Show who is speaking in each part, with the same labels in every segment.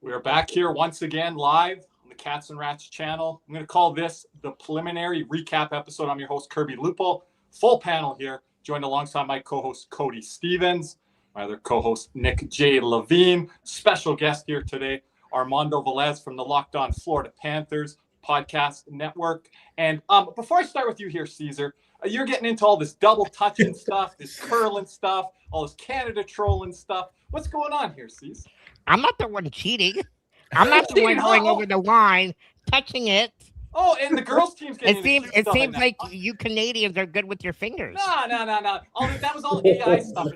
Speaker 1: We are back here once again live on the Cats and Rats channel. I'm going to call this the preliminary recap episode. I'm your host, Kirby Lupo. Full panel here, joined alongside my co-host, Cody Stevens, my other co-host, Nick J. Levine. Special guest here today, Armando Velez from the Locked On Florida Panthers podcast network. And before I start with you here, Caesar, you're getting into all this double touching stuff, this curling stuff, all this Canada trolling stuff. What's going on here, Caesar?
Speaker 2: I'm not the one cheating. I'm not the one going over the line, touching it.
Speaker 1: Oh, and the girls' team's getting
Speaker 2: It seems like you Canadians are good with your fingers.
Speaker 1: No. That was all AI stuff.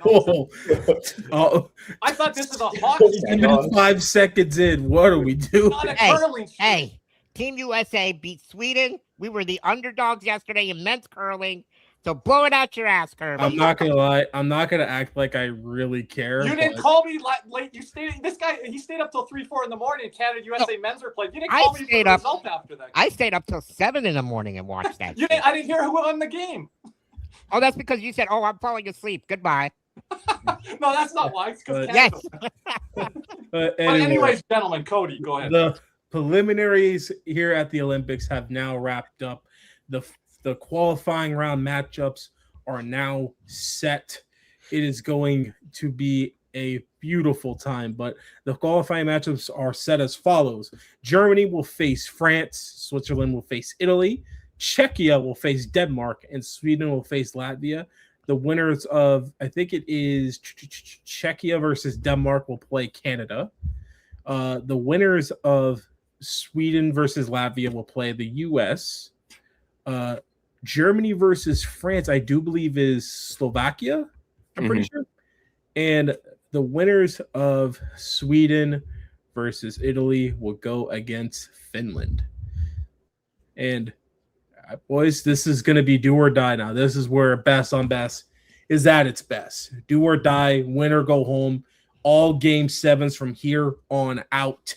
Speaker 1: I thought this was a hockey.
Speaker 3: 5 seconds in. What are we doing?
Speaker 1: Not a curling streak.
Speaker 2: Hey, Team USA beat Sweden. We were the underdogs yesterday in men's curling. So blow it out your ass, Kirby.
Speaker 3: I'm not gonna lie. I'm not gonna act like I really care.
Speaker 1: You didn't call me late. You stayed. This guy, he stayed up till 3-4 in the morning. Canada USA men's were playing. You didn't call me for the result after that.
Speaker 2: I stayed up till 7 in the morning and watched that.
Speaker 1: I didn't hear who won the game.
Speaker 2: Oh, that's because you said, "Oh, I'm falling asleep. Goodbye."
Speaker 1: No, that's not why. It's because
Speaker 2: yes.
Speaker 1: But anyways, gentlemen, Cody, go ahead.
Speaker 3: The preliminaries here at the Olympics have now wrapped up. The qualifying round matchups are now set. It is going to be a beautiful time, but the qualifying matchups are set as follows. Germany will face France, Switzerland will face Italy, Czechia will face Denmark, and Sweden will face Latvia. The winners of, I think it is Czechia versus Denmark will play Canada. The winners of Sweden versus Latvia will play the US. Germany versus France, I do believe, is Slovakia, I'm pretty sure. And the winners of Sweden versus Italy will go against Finland. And boys, this is going to be do or die now. This is where best on best is at its best. Do or die, win or go home. All game sevens from here on out.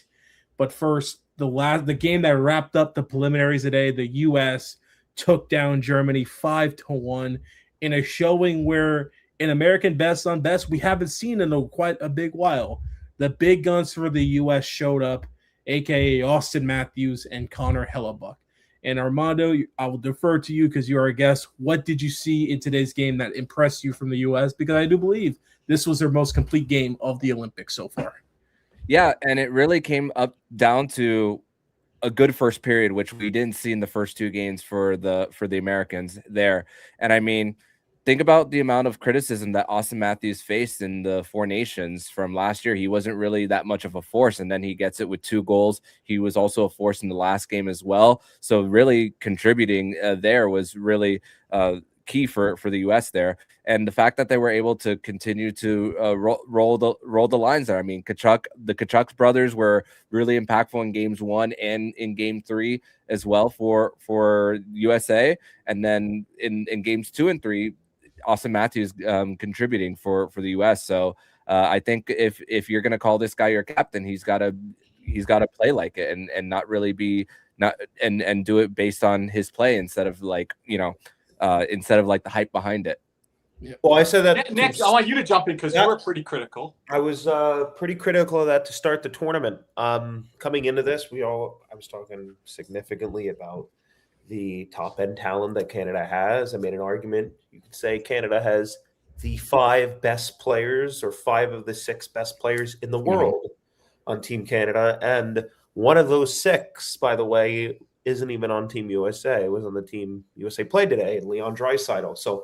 Speaker 3: But first, the game that wrapped up the preliminaries today, the U.S. took down Germany 5-1 in a showing where in American best on best we haven't seen in quite a big while. The big guns for the U.S. showed up, a.k.a. Austin Matthews and Connor Hellebuck. And Armando, I will defer to you because you are a guest. What did you see in today's game that impressed you from the U.S.? Because I do believe this was their most complete game of the Olympics so far.
Speaker 4: Yeah, and it really came up down to a good first period, which we didn't see in the first two games for the Americans there. And I mean, think about the amount of criticism that Austin Matthews faced in the Four Nations from last year. He wasn't really that much of a force, and then he gets it with 2 goals. He was also a force in the last game as well. So really contributing there was really key for the U.S. there. And the fact that they were able to continue to roll the lines there. I mean, the Kachuk brothers were really impactful in games 1 and in game 3 as well for USA. And then in games 2 and 3, Austin Matthews contributing for the U.S. So I think if you're going to call this guy your captain, he's got to play like it and not really be and do it based on his play instead of like the hype behind it.
Speaker 5: Yeah. Well, I said that.
Speaker 1: Nick, I want you to jump in because you were pretty critical.
Speaker 5: I was pretty critical of that to start the tournament. Coming into this, I was talking significantly about the top end talent that Canada has. I made an argument. You could say Canada has the 5 best players or 5 of the 6 best players in the world on Team Canada, and one of those 6, by the way, isn't even on Team USA. It was on the Team USA play today, and Leon Draisaitl. So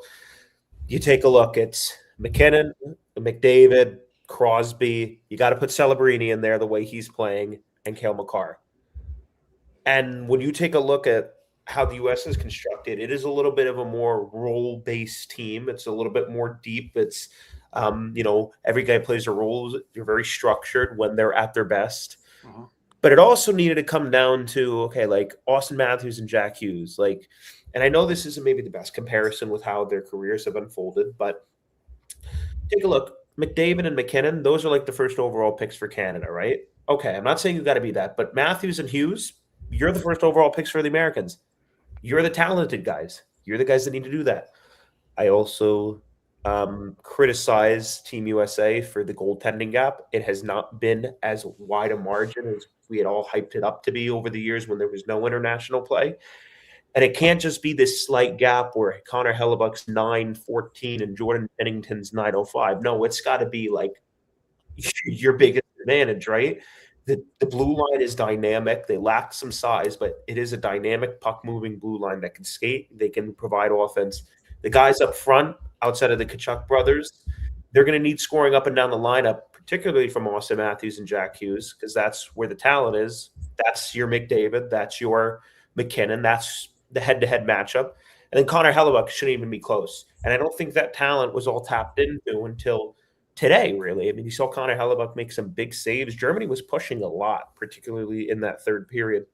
Speaker 5: you take a look. It's McKinnon, McDavid, Crosby. You got to put Celebrini in there the way he's playing, and Cale Makar. And when you take a look at how the U.S. is constructed, it is a little bit of a more role-based team. It's a little bit more deep. It's, every guy plays a role. They're very structured when they're at their best. Uh-huh. But it also needed to come down to, okay, like Austin Matthews and Jack Hughes. And I know this isn't maybe the best comparison with how their careers have unfolded, but take a look. McDavid and McKinnon, those are like the first overall picks for Canada, right? Okay, I'm not saying you got to be that, but Matthews and Hughes, you're the first overall picks for the Americans. You're the talented guys. You're the guys that need to do that. I also criticize Team USA for the goaltending gap. It has not been as wide a margin as we had all hyped it up to be over the years when there was no international play. And it can't just be this slight gap where Connor Hellebuck's 9.14 and Jordan Bennington's 9.05. No, it's got to be like your biggest advantage, right? The blue line is dynamic. They lack some size, but it is a dynamic puck-moving blue line that can skate. They can provide offense. The guys up front, outside of the Tkachuk brothers, they're going to need scoring up and down the lineup, particularly from Austin Matthews and Jack Hughes, because that's where the talent is. That's your McDavid. That's your McKinnon. That's the head-to-head matchup. And then Connor Hellebuck shouldn't even be close. And I don't think that talent was all tapped into until today, really. I mean, you saw Connor Hellebuck make some big saves. Germany was pushing a lot, particularly in that third period.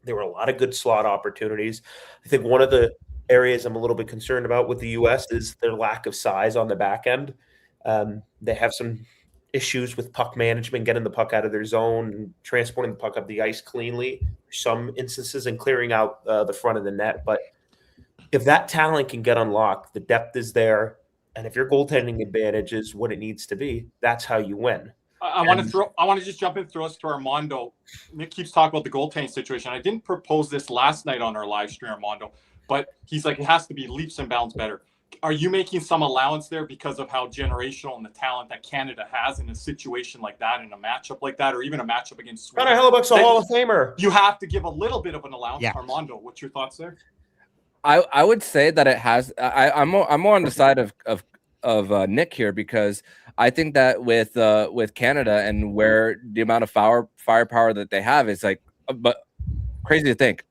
Speaker 5: There were a lot of good slot opportunities. I think one of the areas I'm a little bit concerned about with the U.S. is their lack of size on the back end. They have some issues with puck management, getting the puck out of their zone, and transporting the puck up the ice cleanly, some instances, and clearing out the front of the net. But if that talent can get unlocked, the depth is there, and if your goaltending advantage is what it needs to be, that's how you win.
Speaker 1: I want to just jump in and throw us to Armando. Nick keeps talking about the goaltending situation. I didn't propose this last night on our live stream, Armando, but he's like, it has to be leaps and bounds better. Are you making some allowance there because of how generational and the talent that Canada has in a situation like that, in a matchup like that, or even a matchup against Sweden?
Speaker 5: Connor Hellebuck's a Hall of Famer.
Speaker 1: You have to give a little bit of an allowance.
Speaker 2: Yeah.
Speaker 1: Armando, what's your thoughts there?
Speaker 4: I would say that it has. I'm more on the side of Nick here, because I think that with Canada and where the amount of firepower that they have is like, but crazy to think.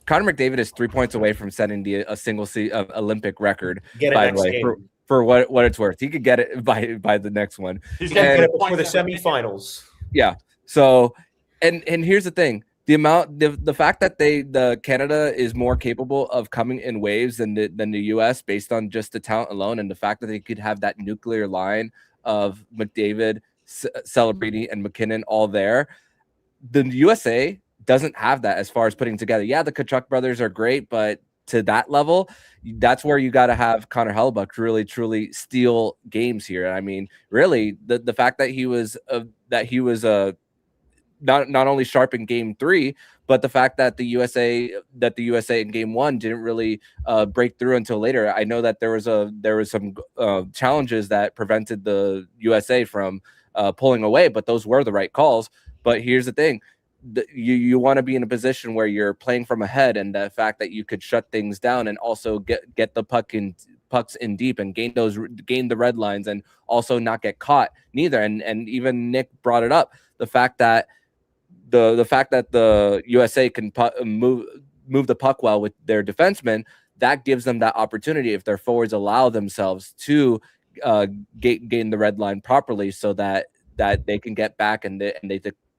Speaker 4: Connor McDavid is 3 points away from setting a single Olympic record. By the way, for what it's worth, he could get it by the next one.
Speaker 1: He's going to
Speaker 5: get it before the semifinals.
Speaker 4: Yeah. So, and here's the thing: the fact that the Canada is more capable of coming in waves than the U.S. based on just the talent alone, and the fact that they could have that nuclear line of McDavid, Celebrini, and McKinnon all there. The USA doesn't have that as far as putting together. Yeah, the Tkachuk brothers are great, but to that level, that's where you got to have Connor Hellebuck really truly steal games here. I mean, really, the fact that he was not only sharp in game 3, but the fact that the USA in game 1 didn't really break through until later. I know that there was some challenges that prevented the USA from pulling away, but those were the right calls. But here's the thing. You want to be in a position where you're playing from ahead, and the fact that you could shut things down and also get the pucks in deep and gain the red lines and also not get caught neither. And even Nick brought it up, the fact that the USA can move the puck well with their defensemen, that gives them that opportunity if their forwards allow themselves to gain the red line properly, so that they can get back and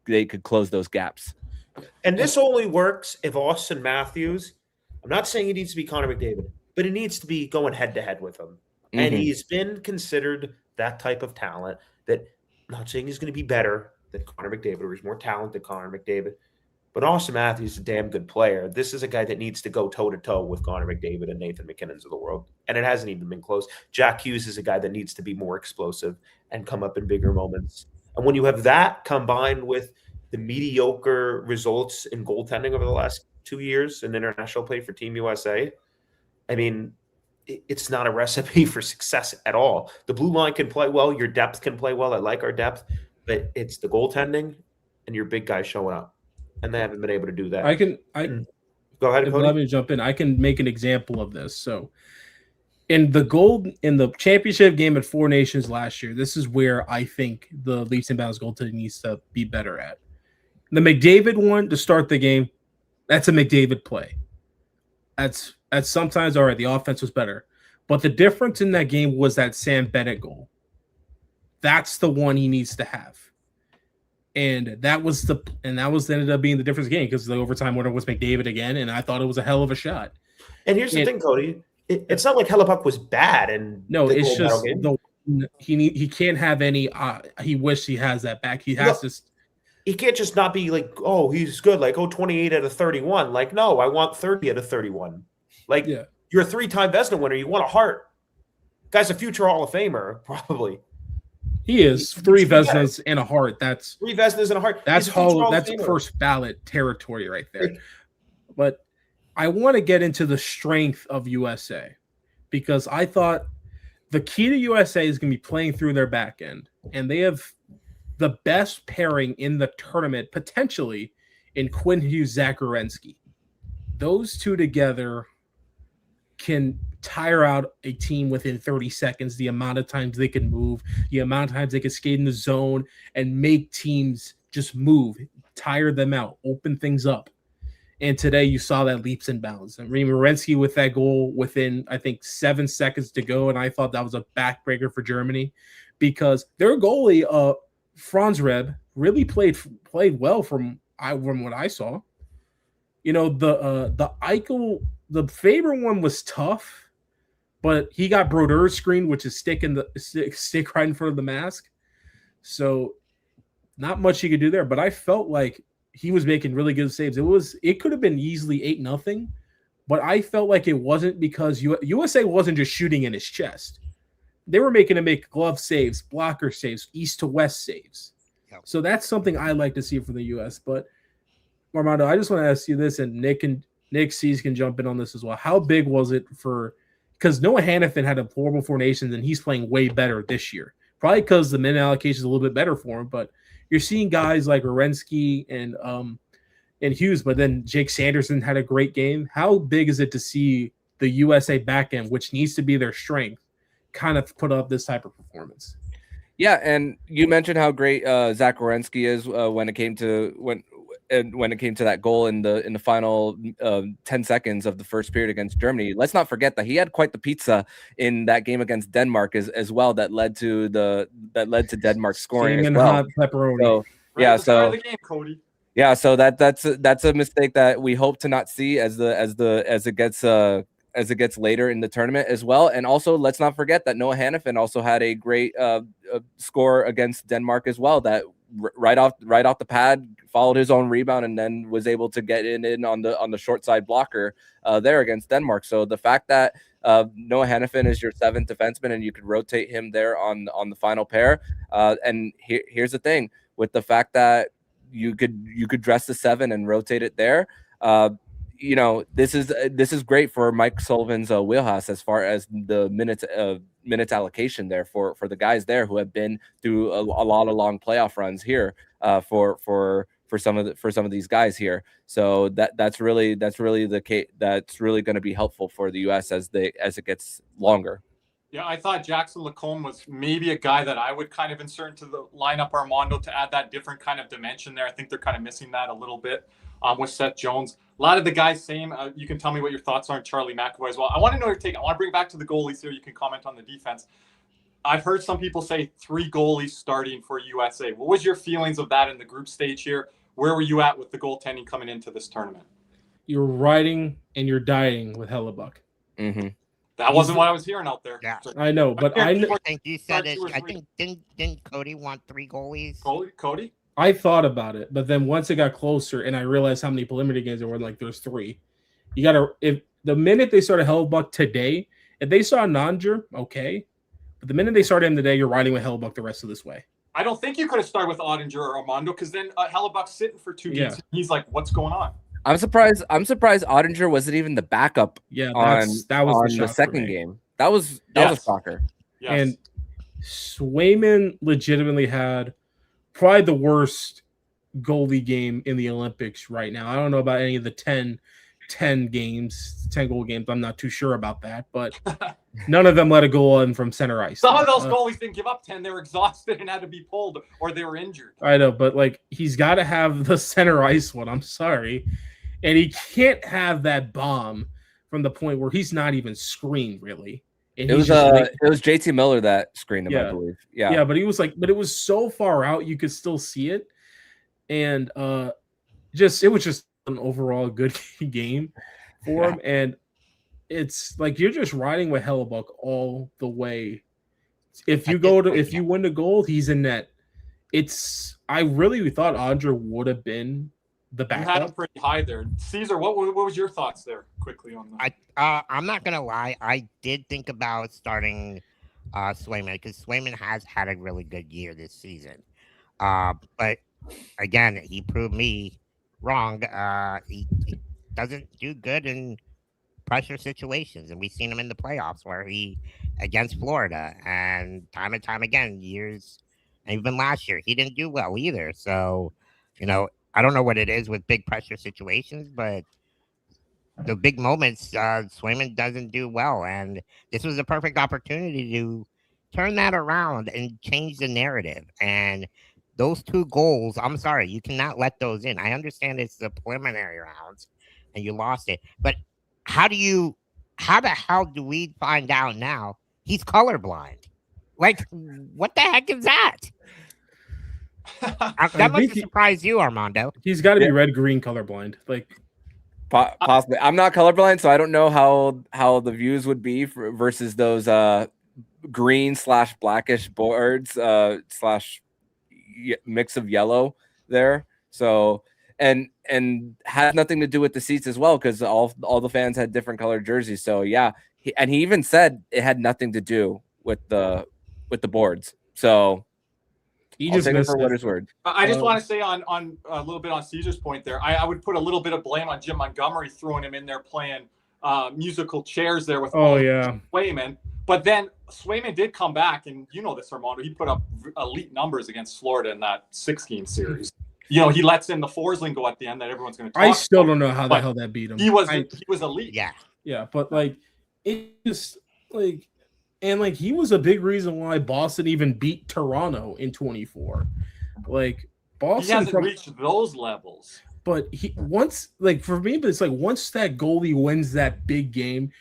Speaker 4: they could close those gaps.
Speaker 5: And this only works if Austin Matthews, I'm not saying he needs to be Connor McDavid, but he needs to be going head-to-head with him. Mm-hmm. And he's been considered that type of talent that, I'm not saying he's going to be better than Connor McDavid, or he's more talented than Connor McDavid, but Austin Matthews is a damn good player. This is a guy that needs to go toe-to-toe with Connor McDavid and Nathan McKinnon's of the world, and it hasn't even been close. Jack Hughes is a guy that needs to be more explosive and come up in bigger moments. And when you have that combined with the mediocre results in goaltending over the last 2 years in international play for Team USA, I mean, it's not a recipe for success at all. The blue line can play well. Your depth can play well. I like our depth, but it's the goaltending and your big guys showing up, and they haven't been able to do that. Go ahead, Cody.
Speaker 3: Let me jump in. I can make an example of this. So, in the championship game at Four Nations last year, this is where I think the leaps and bounds goaltending needs to be better at. The McDavid one to start the game, that's a McDavid play. That's sometimes all right. The offense was better, but the difference in that game was that Sam Bennett goal. That's the one he needs to have, and that ended up being the difference game, because the overtime winner was McDavid again, and I thought it was a hell of a shot.
Speaker 5: And here's the thing, Cody. It's not like Hellebuck was bad, and
Speaker 3: it's just he can't have any. He wished he has that back. He has to.
Speaker 5: He can't just not be like, oh, he's good, like 28 out of 31. Like, no, I want 30 out of 31. Like, You're a 3-time Vezina winner. You want a heart. Guy's a future Hall of Famer, probably.
Speaker 3: He is 3 Vezinas and a heart. That's
Speaker 5: 3 Vezinas and a heart.
Speaker 3: That's
Speaker 5: Hall
Speaker 3: that's first ballot territory right there. But I want to get into the strength of USA because I thought the key to USA is going to be playing through their back end, and they have the best pairing in the tournament potentially in Quinn Hughes, Zach Werenski. Those two together can tire out a team within 30 seconds, the amount of times they can move, the amount of times they can skate in the zone and make teams just move, tire them out, open things up. And today you saw that leaps and bounds. I mean, Werenski with that goal within, I think, 7 seconds to go, and I thought that was a backbreaker for Germany because their goalie, Franz Reb, really played well from what I saw. You know, the Eichel, the Faber one was tough, but he got Brodeur's screen, which is stick right in front of the mask. So not much he could do there, but I felt like he was making really good saves. It could have been easily 8-0, but I felt like it wasn't because USA wasn't just shooting in his chest. They were making him make glove saves, blocker saves, east to west saves.
Speaker 2: Yep.
Speaker 3: So that's something I like to see from the US. But Armando, I just want to ask you this, and Nick C's can jump in on this as well. How big was it because Noah Hannafin had a horrible 4 Nations and he's playing way better this year. Probably because the minute allocation is a little bit better for him, but you're seeing guys like Werenski and Hughes, but then Jake Sanderson had a great game. How big is it to see the USA back end, which needs to be their strength, kind of put up this type of performance?
Speaker 4: Yeah, and you mentioned how great Zach Werenski is when it came to that goal in the final 10 seconds of the first period against Germany. Let's not forget that he had quite the pizza in that game against Denmark as well. That led to Denmark scoring as well.
Speaker 3: Hot pepperoni.
Speaker 4: So, yeah, so
Speaker 1: the game, Cody.
Speaker 4: Yeah, so that's a mistake that we hope to not see as it gets later in the tournament as well. And also, let's not forget that Noah Hannafin also had a great score against Denmark as well. That right off the pad followed his own rebound and then was able to get in on the short side blocker there against Denmark. So the fact that Noah Hannafin is your 7th defenseman and you could rotate him there on the final pair. And here's the thing with the fact that you could dress the 7 and rotate it there. This is great for Mike Sullivan's wheelhouse as far as the minutes allocation there for the guys there who have been through a lot of long playoff runs here for some of these guys here. So that's really the case. That's really going to be helpful for the US as it gets longer.
Speaker 1: Yeah, I thought Jackson Lacombe was maybe a guy that I would kind of insert into the lineup, Armando, to add that different kind of dimension there. I think they're kind of missing that a little bit with Seth Jones. A lot of the guys, same. You can tell me what your thoughts are on Charlie McAvoy as well. I want to know your take. I want to bring back to the goalies here. You can comment on the defense. I've heard some people say 3 goalies starting for USA. What was your feelings of that in the group stage here? Where were you at with the goaltending coming into this tournament?
Speaker 3: You're riding and you're dying with Hellebuck.
Speaker 4: Mm-hmm.
Speaker 1: That wasn't what I was hearing out there.
Speaker 2: Yeah.
Speaker 3: I know, but
Speaker 2: I think you said it. I think didn't Cody want 3 goalies?
Speaker 1: Cody?
Speaker 3: I thought about it, but then once it got closer and I realized how many preliminary games there were, like there's 3. You gotta if the minute they started Hellebuck today, if they saw Nanger, okay. But the minute they started him today, you're riding with Hellebuck the rest of this way.
Speaker 1: I don't think you could have started with Ottinger or Armando because then Hellebuck's sitting for 2 games.
Speaker 3: Yeah.
Speaker 1: He's like, what's going on?
Speaker 4: I'm surprised Ottinger wasn't even the backup
Speaker 3: Yeah,
Speaker 4: on
Speaker 3: the
Speaker 4: second game. That was a shocker.
Speaker 1: Yes.
Speaker 3: And Swayman legitimately had probably the worst goalie game in the Olympics right now. I don't know about any of the 10 goal games. I'm not too sure about that, but none of them let a goal in from center ice.
Speaker 1: Some of those goalies didn't give up 10. They were exhausted and had to be pulled or they were injured.
Speaker 3: I know, but like he's got to have the center ice one. I'm sorry. And he can't have that bomb from the point where he's not even screened really. And
Speaker 4: It was JT Miller that screened him,
Speaker 3: Yeah.
Speaker 4: I believe.
Speaker 3: Yeah, but he was like, but it was so far out you could still see it. And it was just an overall good game for him. And it's like you're just riding with Hellebuck all the way. If you win the gold, he's in net. I really thought Andre would have been the
Speaker 1: You had him
Speaker 3: backup.
Speaker 1: pretty high there. Caesar, what was your thoughts there quickly on that?
Speaker 2: I'm not gonna lie. I did think about starting Swayman, because Swayman has had a really good year this season. But again, he proved me wrong. He doesn't do good in pressure situations, and we've seen him in the playoffs where he against Florida and time again years, and even last year he didn't do well either. So, I don't know what it is with big pressure situations, but the big moments, Swayman doesn't do well, and this was a perfect opportunity to turn that around and change the narrative. And those 2 goals, I'm sorry, you cannot let those in. I understand it's the preliminary rounds, and you lost it, but how the hell do we find out now he's colorblind? Like, what the heck is that? That must surprise you, Armando.
Speaker 3: He's got to be red-green colorblind. Like,
Speaker 4: possibly. I'm not colorblind, so I don't know how the views would be versus those green / blackish boards / mix of yellow there. So and has nothing to do with the seats as well, because all the fans had different colored jerseys. So yeah, he even said it had nothing to do with the boards. So
Speaker 3: he
Speaker 4: I'll
Speaker 3: just
Speaker 4: take it
Speaker 3: missed
Speaker 4: for
Speaker 3: it.
Speaker 4: what it's worth.
Speaker 1: I just want to say on a little bit on Caesar's point there, I would put a little bit of blame on Jim Montgomery throwing him in there playing musical chairs there with Swayman. But then Swayman did come back, and you know this, Armando. He put up elite numbers against Florida in that 6-game series. He lets in the Forsling at the end that everyone's going to talk
Speaker 3: I still
Speaker 1: about.
Speaker 3: don't know how the hell that beat him.
Speaker 1: He was elite.
Speaker 2: Yeah,
Speaker 3: but like it just like, and like he was a big reason why Boston even beat Toronto in 24. Like Boston
Speaker 1: he hasn't reached those levels.
Speaker 3: But once that goalie wins that big game,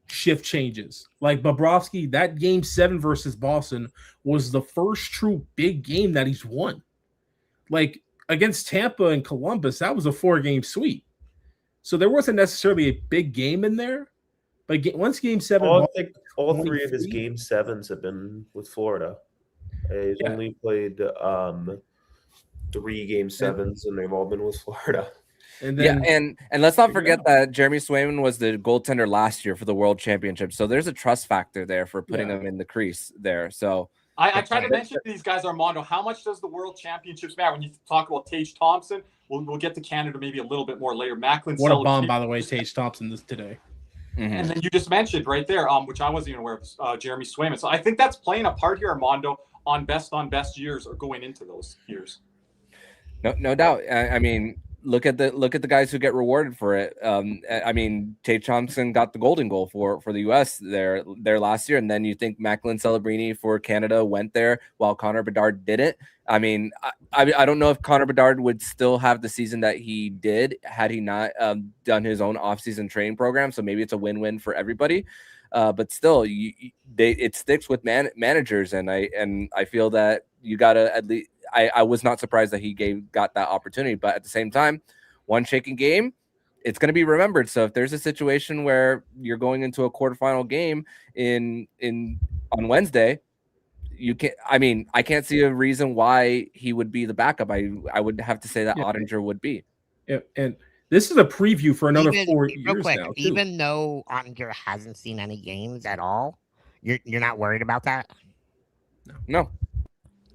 Speaker 3: shift changes. Like Bobrovsky, that game 7 versus Boston was the first true big game that he's won. Like against Tampa and Columbus, that was a 4-game sweep. So there wasn't necessarily a big game in there. But once game 7,
Speaker 5: I think all 3 of his game 7s have been with Florida. He's only played 3 game 7s, and they've all been with Florida.
Speaker 3: And then,
Speaker 4: and let's not forget that Jeremy Swayman was the goaltender last year for the World Championship. So there's a trust factor there for putting him in the crease there. So
Speaker 1: I try to mention to these guys, Armando, how much does the World Championships matter? When you talk about Tage Thompson, we'll get to Canada maybe a little bit more later. Macklin,
Speaker 3: what a bomb, by the way, Tage Thompson this today.
Speaker 4: Mm-hmm.
Speaker 1: And then you just mentioned right there, which I wasn't even aware of, Jeremy Swayman. So I think that's playing a part here, Armando, on best years or going into those years.
Speaker 4: No doubt. I mean, look at the guys who get rewarded for it. I mean, Tage Thompson got the golden goal for the U.S. there last year, and then you think Macklin Celebrini for Canada went there while Connor Bedard didn't. I mean, I don't know if Connor Bedard would still have the season that he did had he not done his own offseason training program. So maybe it's a win-win for everybody. But still, it sticks with managers, and I feel that you gotta at least. I was not surprised that he got that opportunity, but at the same time, one shaking game, it's going to be remembered. So if there's a situation where you're going into a quarterfinal game on Wednesday, I can't see a reason why he would be the backup. I would have to say that Ottinger would be.
Speaker 3: Yeah, and this is a preview for another 4 years now. Too.
Speaker 2: Even though Ottinger hasn't seen any games at all, you're not worried about that?
Speaker 4: No.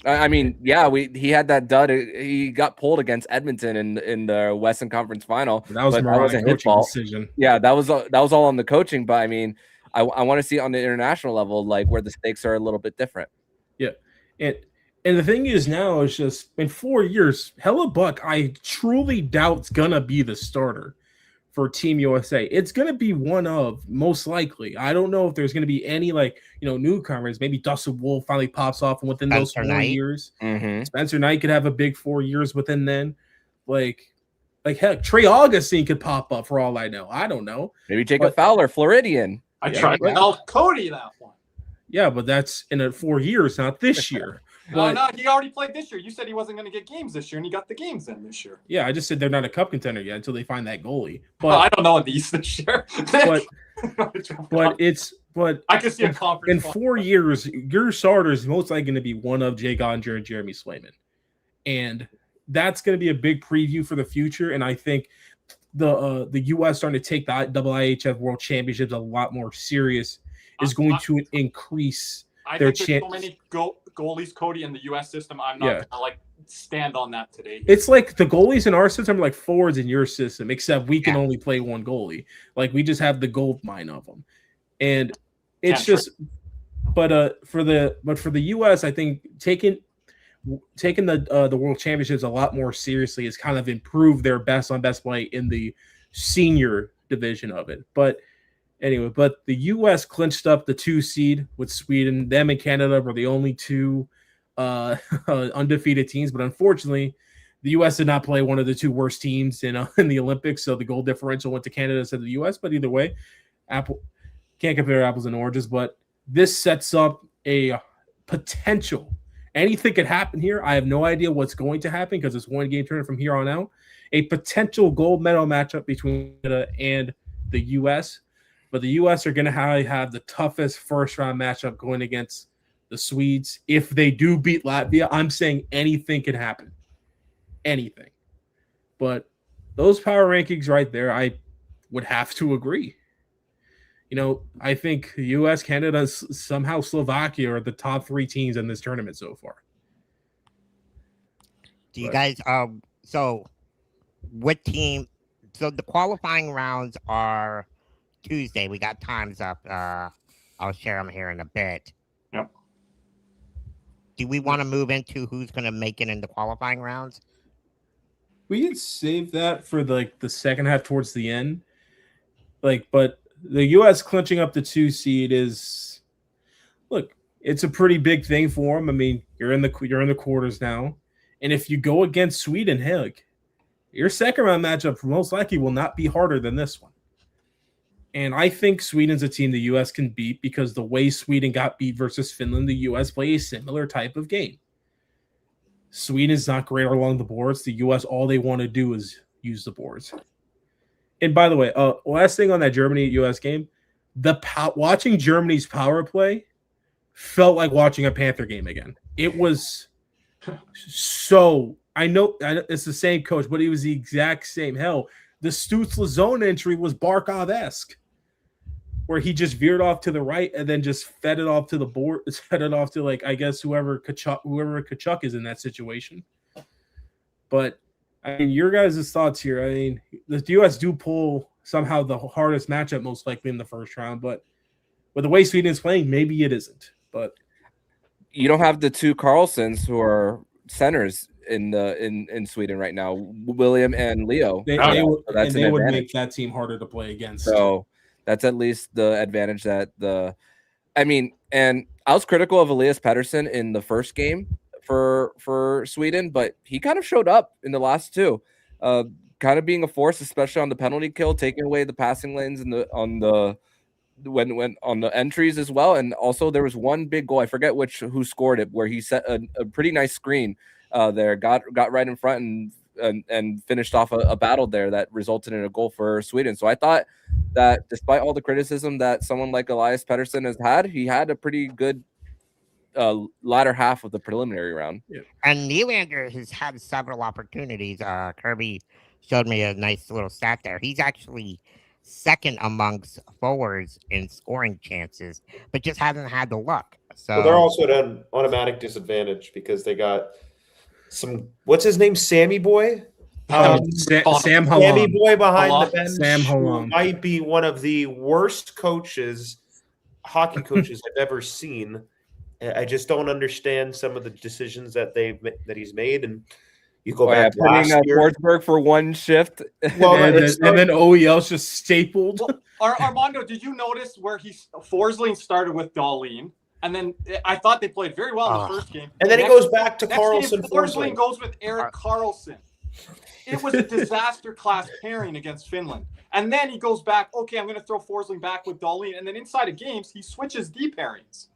Speaker 4: I mean, he had that dud. He got pulled against Edmonton in the Western Conference Final.
Speaker 3: That wasn't his fault. Decision.
Speaker 4: Yeah, that was all on the coaching. But I mean, I want to see it on the international level, like where the stakes are a little bit different.
Speaker 3: Yeah, and the thing is now is just in 4 years, Hellebuck, I truly doubt it's gonna be the starter for Team USA. It's going to be one of, most likely. I don't know if there's going to be any newcomers. Maybe Dustin Wolf finally pops off within those 4 years.
Speaker 4: Mm-hmm.
Speaker 3: Spencer Knight could have a big 4 years within then. Like heck, Trey Augustine could pop up for all I know. I don't know.
Speaker 4: Maybe Jacob Fowler, Floridian.
Speaker 1: I tried to tell Cody that one.
Speaker 3: Yeah, but that's in 4 years, not this year.
Speaker 1: No, he already played this year. You said he wasn't going to get games this year, and he got the games in this year.
Speaker 3: Yeah, I just said they're not a cup contender yet until they find that goalie. But
Speaker 1: I don't know in the East this year.
Speaker 3: but
Speaker 1: I can see a conference
Speaker 3: in 4 years. Your starter is most likely going to be one of Jake Ottinger and Jeremy Swayman, and that's going to be a big preview for the future. And I think the U.S. starting to take the IIHF World Championships a lot more serious is going to increase
Speaker 1: I
Speaker 3: their
Speaker 1: think there's so
Speaker 3: chance.
Speaker 1: many goalies, Cody, in the U.S. system. I'm not gonna stand on that today.
Speaker 3: It's like the goalies in our system are like forwards in your system, except we can only play one goalie. Like we just have the gold mine of them, and it's just. But for the U.S., I think taking the World Championships a lot more seriously has kind of improved their best on best play in the senior division of it. But anyway, the U.S. clinched up the 2 seed with Sweden. Them and Canada were the only 2 undefeated teams. But unfortunately, the U.S. did not play one of the 2 worst teams in the Olympics, so the goal differential went to Canada instead of the U.S. But either way, can't compare apples and oranges. But this sets up a potential. Anything could happen here. I have no idea what's going to happen because it's one game tournament from here on out. A potential gold medal matchup between Canada and the U.S. But the U.S. are going to have the toughest first round matchup going against the Swedes. If they do beat Latvia, I'm saying anything can happen. Anything. But those power rankings right there, I would have to agree. I think the U.S., Canada, somehow Slovakia are the top 3 teams in this tournament so far.
Speaker 2: Do you guys so what team? So the qualifying rounds are Tuesday. We got times up. I'll share them here in a bit.
Speaker 1: Yep.
Speaker 2: Do we want to move into who's going to make it in the qualifying rounds?
Speaker 3: We can save that for the second half towards the end. But the U.S. clinching up the 2 seed is, look, it's a pretty big thing for them. I mean, you're in the quarters now, and if you go against Sweden, heck, your second round matchup most likely will not be harder than this one. And I think Sweden's a team the U.S. can beat because the way Sweden got beat versus Finland, the U.S. play a similar type of game. Sweden is not great along the boards. The U.S. all they want to do is use the boards. And by the way, last thing on that Germany-U.S. game, watching Germany's power play felt like watching a Panther game again. It was so – I know it's the same coach, but it was the exact same. Hell, the Stutzla zone entry was Barkov-esque, where he just veered off to the right and then just fed it off to the board, fed it off to, I guess, whoever Kachuk is in that situation. But – I mean, your guys' thoughts here. I mean, the U.S. do pull somehow the hardest matchup most likely in the first round, but with the way Sweden is playing, maybe it isn't. But
Speaker 4: you don't have the 2 Carlsons who are centers in Sweden right now, William and Leo.
Speaker 3: They would make that team harder to play against.
Speaker 4: So that's at least the advantage that and I was critical of Elias Pettersson in the first game for Sweden, but he kind of showed up in the last 2, kind of being a force, especially on the penalty kill, taking away the passing lanes and on the entries as well. And also there was one big goal, I forget who scored it, where he set a pretty nice screen there, got right in front and finished off a battle there that resulted in a goal for Sweden. So I thought that despite all the criticism that someone like Elias Pettersson has had, he had a pretty good latter half of the preliminary round.
Speaker 3: Yeah.
Speaker 2: And Nylander has had several opportunities. Kirby showed me a nice little stat there. He's actually second amongst forwards in scoring chances, but just hasn't had the luck. So
Speaker 5: they're also at an automatic disadvantage because they got what's his name? Sammy Boy?
Speaker 3: Sam
Speaker 5: Sammy
Speaker 3: Hallam.
Speaker 5: Boy behind the bench.
Speaker 3: Sam Hallam
Speaker 5: Might be one of the worst hockey coaches I've ever seen. I just don't understand some of the decisions that he's made, and you go back to last year.
Speaker 4: Forsberg for one shift,
Speaker 5: well,
Speaker 3: and then OEL's just stapled.
Speaker 1: Well, Armando, did you notice where Forsling started with Dahlin, and then I thought they played very well in the first game,
Speaker 5: and then he goes back to Carlson.
Speaker 1: Forsling goes with Erik Karlsson. It was a disaster class pairing against Finland, and then he goes back. Okay, I'm going to throw Forsling back with Dahlin, and then inside of games he switches D pairings.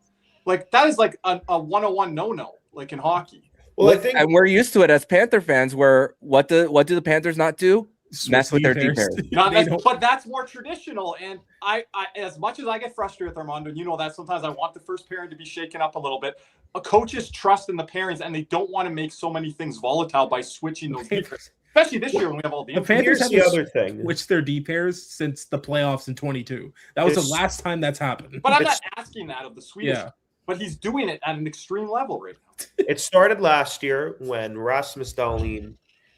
Speaker 1: Like, that is like a 101 no-no, like in hockey.
Speaker 5: Well, I think,
Speaker 4: and we're used to it as Panther fans, where what do the Panthers not do? Mess with their D pairs.
Speaker 1: But that's more traditional. And I, as much as I get frustrated with Armando, you know that sometimes I want the first pairing to be shaken up a little bit. Coaches trust in the pairings, and they don't want to make so many things volatile by switching those D pairs. Especially this year when we have all the
Speaker 3: Panthers have
Speaker 5: the other thing,
Speaker 3: switched their D pairs since the playoffs in 22. That was the last time that's happened.
Speaker 1: But I'm not asking that of the Swedish.
Speaker 3: Yeah.
Speaker 1: but he's doing it at an extreme level right now.
Speaker 5: It started last year when Rasmus Dahlin,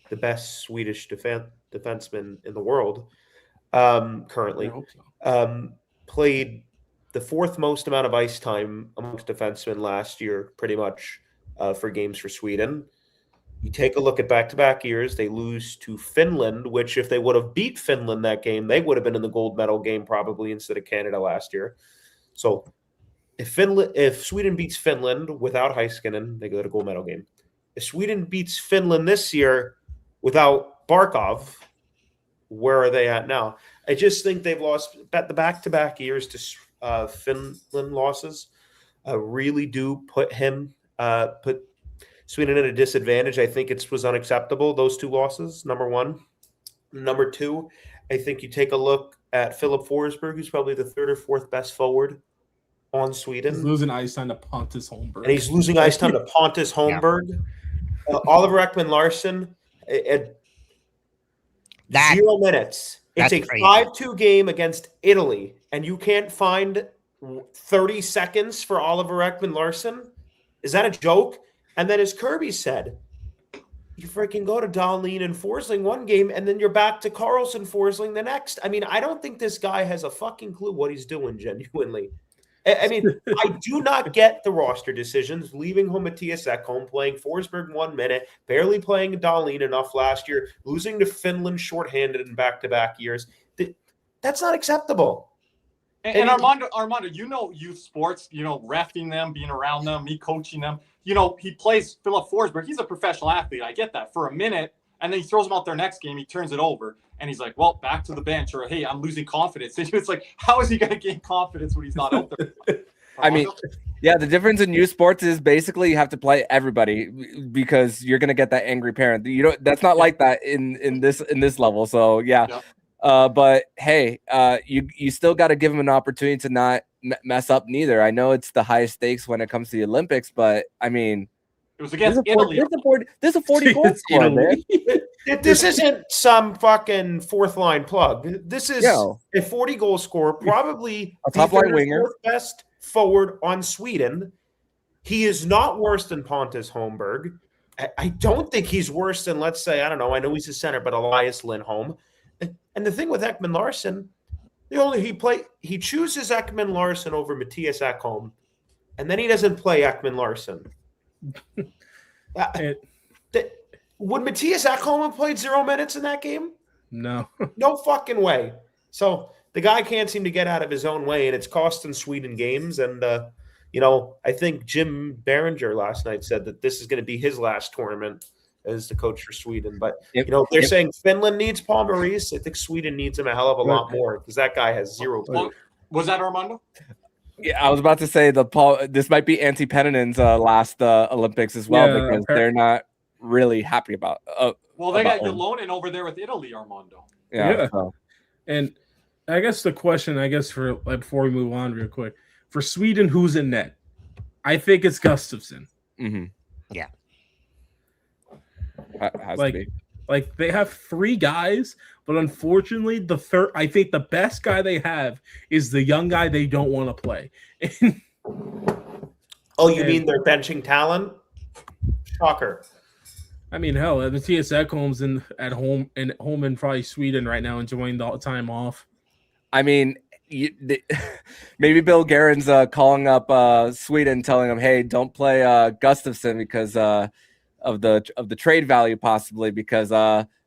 Speaker 5: the best Swedish defenseman in the world, currently,
Speaker 3: I hope so.
Speaker 5: played the fourth most amount of ice time amongst defensemen last year, pretty much, for games for Sweden. You take a look at back-to-back years, they lose to Finland, which if they would have beat Finland that game, they would have been in the gold medal game probably instead of Canada last year. So if Sweden beats Finland without Heiskanen, they go to the gold medal game. If Sweden beats Finland this year without Barkov, where are they at now? I just think they've lost the back-to-back years to Finland losses. Really do put Sweden at a disadvantage. I think it was unacceptable, those two losses, number one. Number two, I think you take a look at Philip Forsberg, who's probably the third or fourth best forward on Sweden.
Speaker 3: He's losing ice time to Pontus Holmberg.
Speaker 5: And he's losing ice time to Pontus Holmberg. Oliver Ekman-Larsson, 0 minutes. It's a 5-2 game against Italy, and you can't find 30 seconds for Oliver Ekman-Larsson? Is that a joke? And then, as Kirby said, you freaking go to Dahlin and Forsling one game, and then you're back to Carlson Forsling the next. I mean, I don't think this guy has a fucking clue what he's doing, genuinely. I mean, I do not get the roster decisions, leaving home Matthias Ekholm, playing Forsberg 1 minute, barely playing Dahlin enough last year, losing to Finland shorthanded in back-to-back years. That's not acceptable.
Speaker 1: And Armando, you know youth sports, you know, reffing them, being around them, me coaching them. You know, he plays Philip Forsberg. He's a professional athlete. I get that for a minute. And then he throws him out there next game. He turns it over. And he's like, well, back to the bench. Or, hey, I'm losing confidence. And it's like, how is he going to gain confidence when he's not out there?
Speaker 4: I mean, yeah, the difference in youth sports is basically you have to play everybody because you're going to get that angry parent. You know, that's not like that in this level. So, yeah. But hey, you still got to give him an opportunity to not mess up neither. I know it's the highest stakes when it comes to the Olympics, but I mean,
Speaker 1: it was against Italy.
Speaker 4: There's a 40 goal score, man.
Speaker 5: This isn't some fucking fourth line plug. This is a 40 goal scorer, probably
Speaker 4: a top line winger,
Speaker 5: fourth best forward on Sweden. He is not worse than Pontus Holmberg. I don't think he's worse than, let's say, I don't know. I know he's a center, but Elias Lindholm. And the thing with Ekman-Larsson, he chooses Ekman-Larsson over Matthias Ekholm, and then he doesn't play Ekman-Larsson. Would Matthias Ekholm have played 0 minutes in that game?
Speaker 3: No.
Speaker 5: No fucking way. So the guy can't seem to get out of his own way, and it's costing Sweden games. And, you know, I think Jim Behringer last night said that this is going to be his last tournament as the coach for Sweden. But, you know, they're saying Finland needs Paul Maurice. I think Sweden needs him a hell of a lot more because that guy has 0 clue.
Speaker 1: Was that Armando?
Speaker 4: Yeah, I was about to say this might be Antti Penninen's last Olympics as well because they're not really happy about.
Speaker 1: Well, they got Yolonen over there with Italy, Armando.
Speaker 3: Yeah. And I guess the question, for before we move on real quick, for Sweden, who's in net? I think it's Gustafsson.
Speaker 4: Mm-hmm.
Speaker 2: Yeah.
Speaker 4: Has to be.
Speaker 3: Like they have 3 guys, but unfortunately, I think the best guy they have is the young guy they don't want to play.
Speaker 5: Oh, you mean they're benching talent? Shocker.
Speaker 3: I mean, hell, Matthias Ekholm's at home in probably Sweden right now, enjoying the time off.
Speaker 4: I mean, maybe Bill Guerin's calling up Sweden, telling them, "Hey, don't play Gustafsson because of the trade value, possibly because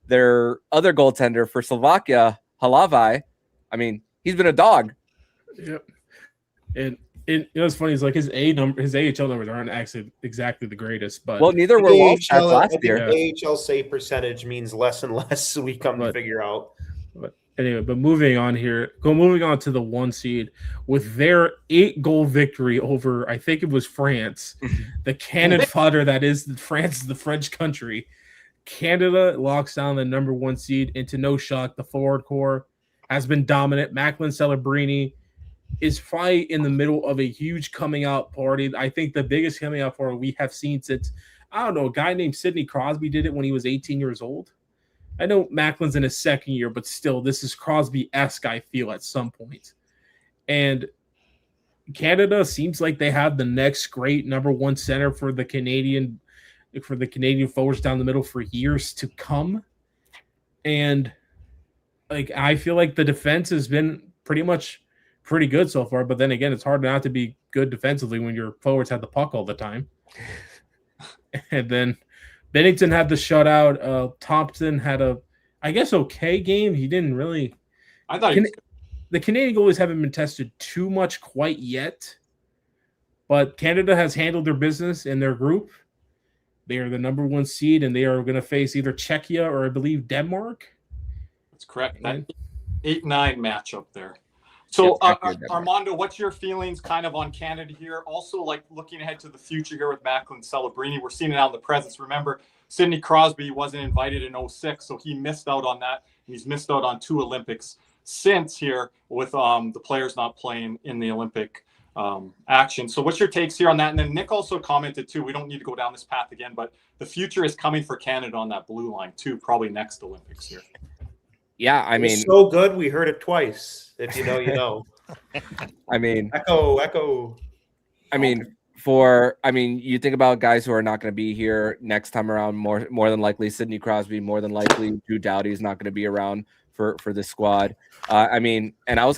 Speaker 4: their other goaltender for Slovakia, Halavai. I mean, he's been a dog."
Speaker 3: Yep. And you know what's funny is like his AHL numbers aren't actually exactly the greatest, but
Speaker 4: neither were Walsh last year.
Speaker 5: AHL save percentage means less and less, so we come to figure out.
Speaker 3: But anyway, moving on to the 1 seed with their 8-goal victory over, I think it was France, the cannon fodder that is France, the French country. Canada locks down the number 1 seed. Into no shock, the forward core has been dominant. Macklin Celebrini is probably in the middle of a huge coming out party. I think the biggest coming out party we have seen since, I don't know, a guy named Sidney Crosby did it when he was 18 years old. I know Macklin's in his 2nd year, but still, this is Crosby-esque, I feel, at some point. And Canada seems like they have the next great number one center for the Canadian forwards down the middle for years to come. And like I feel like the defense has been pretty good so far, but then again, it's hard not to be good defensively when your forwards have the puck all the time. And then Bennington had the shutout. Thompson had a, I guess, okay game. He didn't really.
Speaker 1: I thought
Speaker 3: the Canadian goalies haven't been tested too much quite yet, but Canada has handled their business in their group. They are the number one seed, and they are going to face either Czechia or I believe Denmark.
Speaker 1: That's correct. That 8-9 matchup there. So, Armando, what's your feelings kind of on Canada here? Also, like looking ahead to the future here with Macklin Celebrini, we're seeing it out in the presence. Remember, Sidney Crosby wasn't invited in 06, so he missed out on that. And he's missed out on 2 Olympics since here with the players not playing in the Olympic action. So what's your takes here on that? And then Nick also commented too, we don't need to go down this path again, but the future is coming for Canada on that blue line too, probably next Olympics here.
Speaker 4: Yeah, I mean,
Speaker 5: it's so good we heard it twice. If you know, you know.
Speaker 4: I mean,
Speaker 5: echo.
Speaker 4: I mean, you think about guys who are not going to be here next time around. More than likely, Sidney Crosby. More than likely, Drew Doughty is not going to be around for the squad. I mean, and I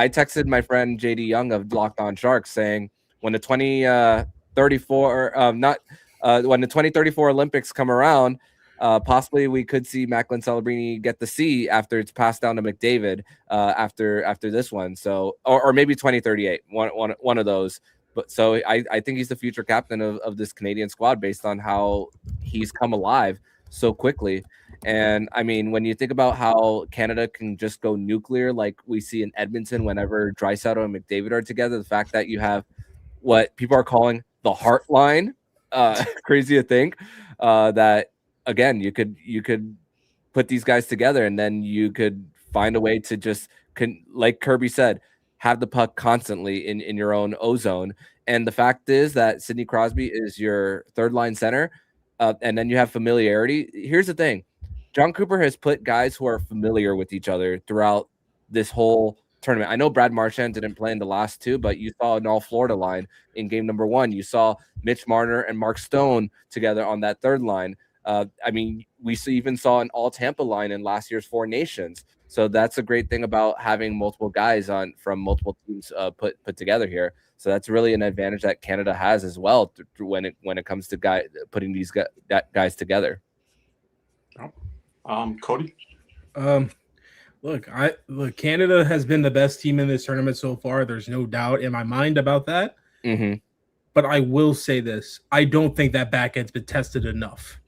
Speaker 4: texted my friend JD Young of Locked On Sharks saying when the 2034 Olympics come around, possibly we could see Macklin Celebrini get the C after it's passed down to McDavid after this one. So or maybe 2038, one of those. But so I think he's the future captain of this Canadian squad based on how he's come alive so quickly. And I mean, when you think about how Canada can just go nuclear, like we see in Edmonton, whenever Draisaitl and McDavid are together, the fact that you have what people are calling the heart line, crazy to think that again, you could put these guys together and then you could find a way to just like Kirby said, have the puck constantly in your own ozone. And the fact is that Sidney Crosby is your third line center. And then you have familiarity. Here's the thing. John Cooper has put guys who are familiar with each other throughout this whole tournament. I know Brad Marchand didn't play in the last 2, but you saw an all Florida line in game number 1. You saw Mitch Marner and Mark Stone together on that third line. I mean, we even saw an all Tampa line in last year's 4 Nations. So that's a great thing about having multiple guys from multiple teams put together here. So that's really an advantage that Canada has as well when it comes to putting these guys together.
Speaker 1: Cody.
Speaker 3: Look, Canada has been the best team in this tournament so far. There's no doubt in my mind about that.
Speaker 4: Mm-hmm.
Speaker 3: But I will say this: I don't think that back end's been tested enough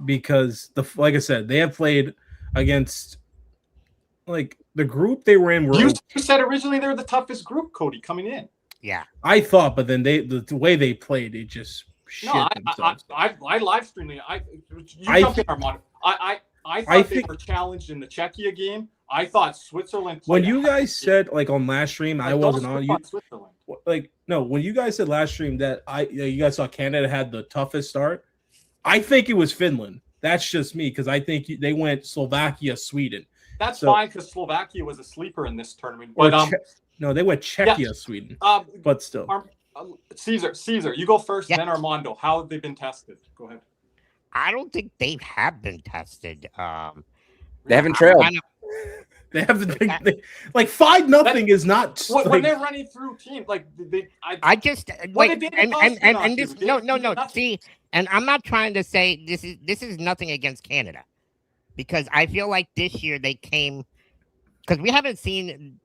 Speaker 3: because like I said, they have played against like the group they were in.
Speaker 1: You said originally they were the toughest group, Cody, coming in.
Speaker 2: Yeah,
Speaker 3: I thought, but then the way they played, it just shit themselves.
Speaker 1: I live streamed it. I thought they were challenged in the Czechia game. I thought Switzerland.
Speaker 3: When you guys said like on last stream, I wasn't on you.
Speaker 1: Switzerland.
Speaker 3: Like no, when you guys said last stream that you guys saw Canada had the toughest start, I think it was Finland. That's just me because I think they went Slovakia, Sweden.
Speaker 1: That's fine because Slovakia was a sleeper in this tournament. But
Speaker 3: no, they went Czechia, Sweden. But still,
Speaker 1: Caesar, you go first. Then Armando. How have they been tested? Go ahead.
Speaker 2: I don't think they have been tested.
Speaker 4: They haven't trailed.
Speaker 3: They haven't like 5-0 is not
Speaker 1: when they're running through teams like
Speaker 2: I just like and this no see, and I'm not trying to say this is nothing against Canada because I feel like this year they came because we haven't seen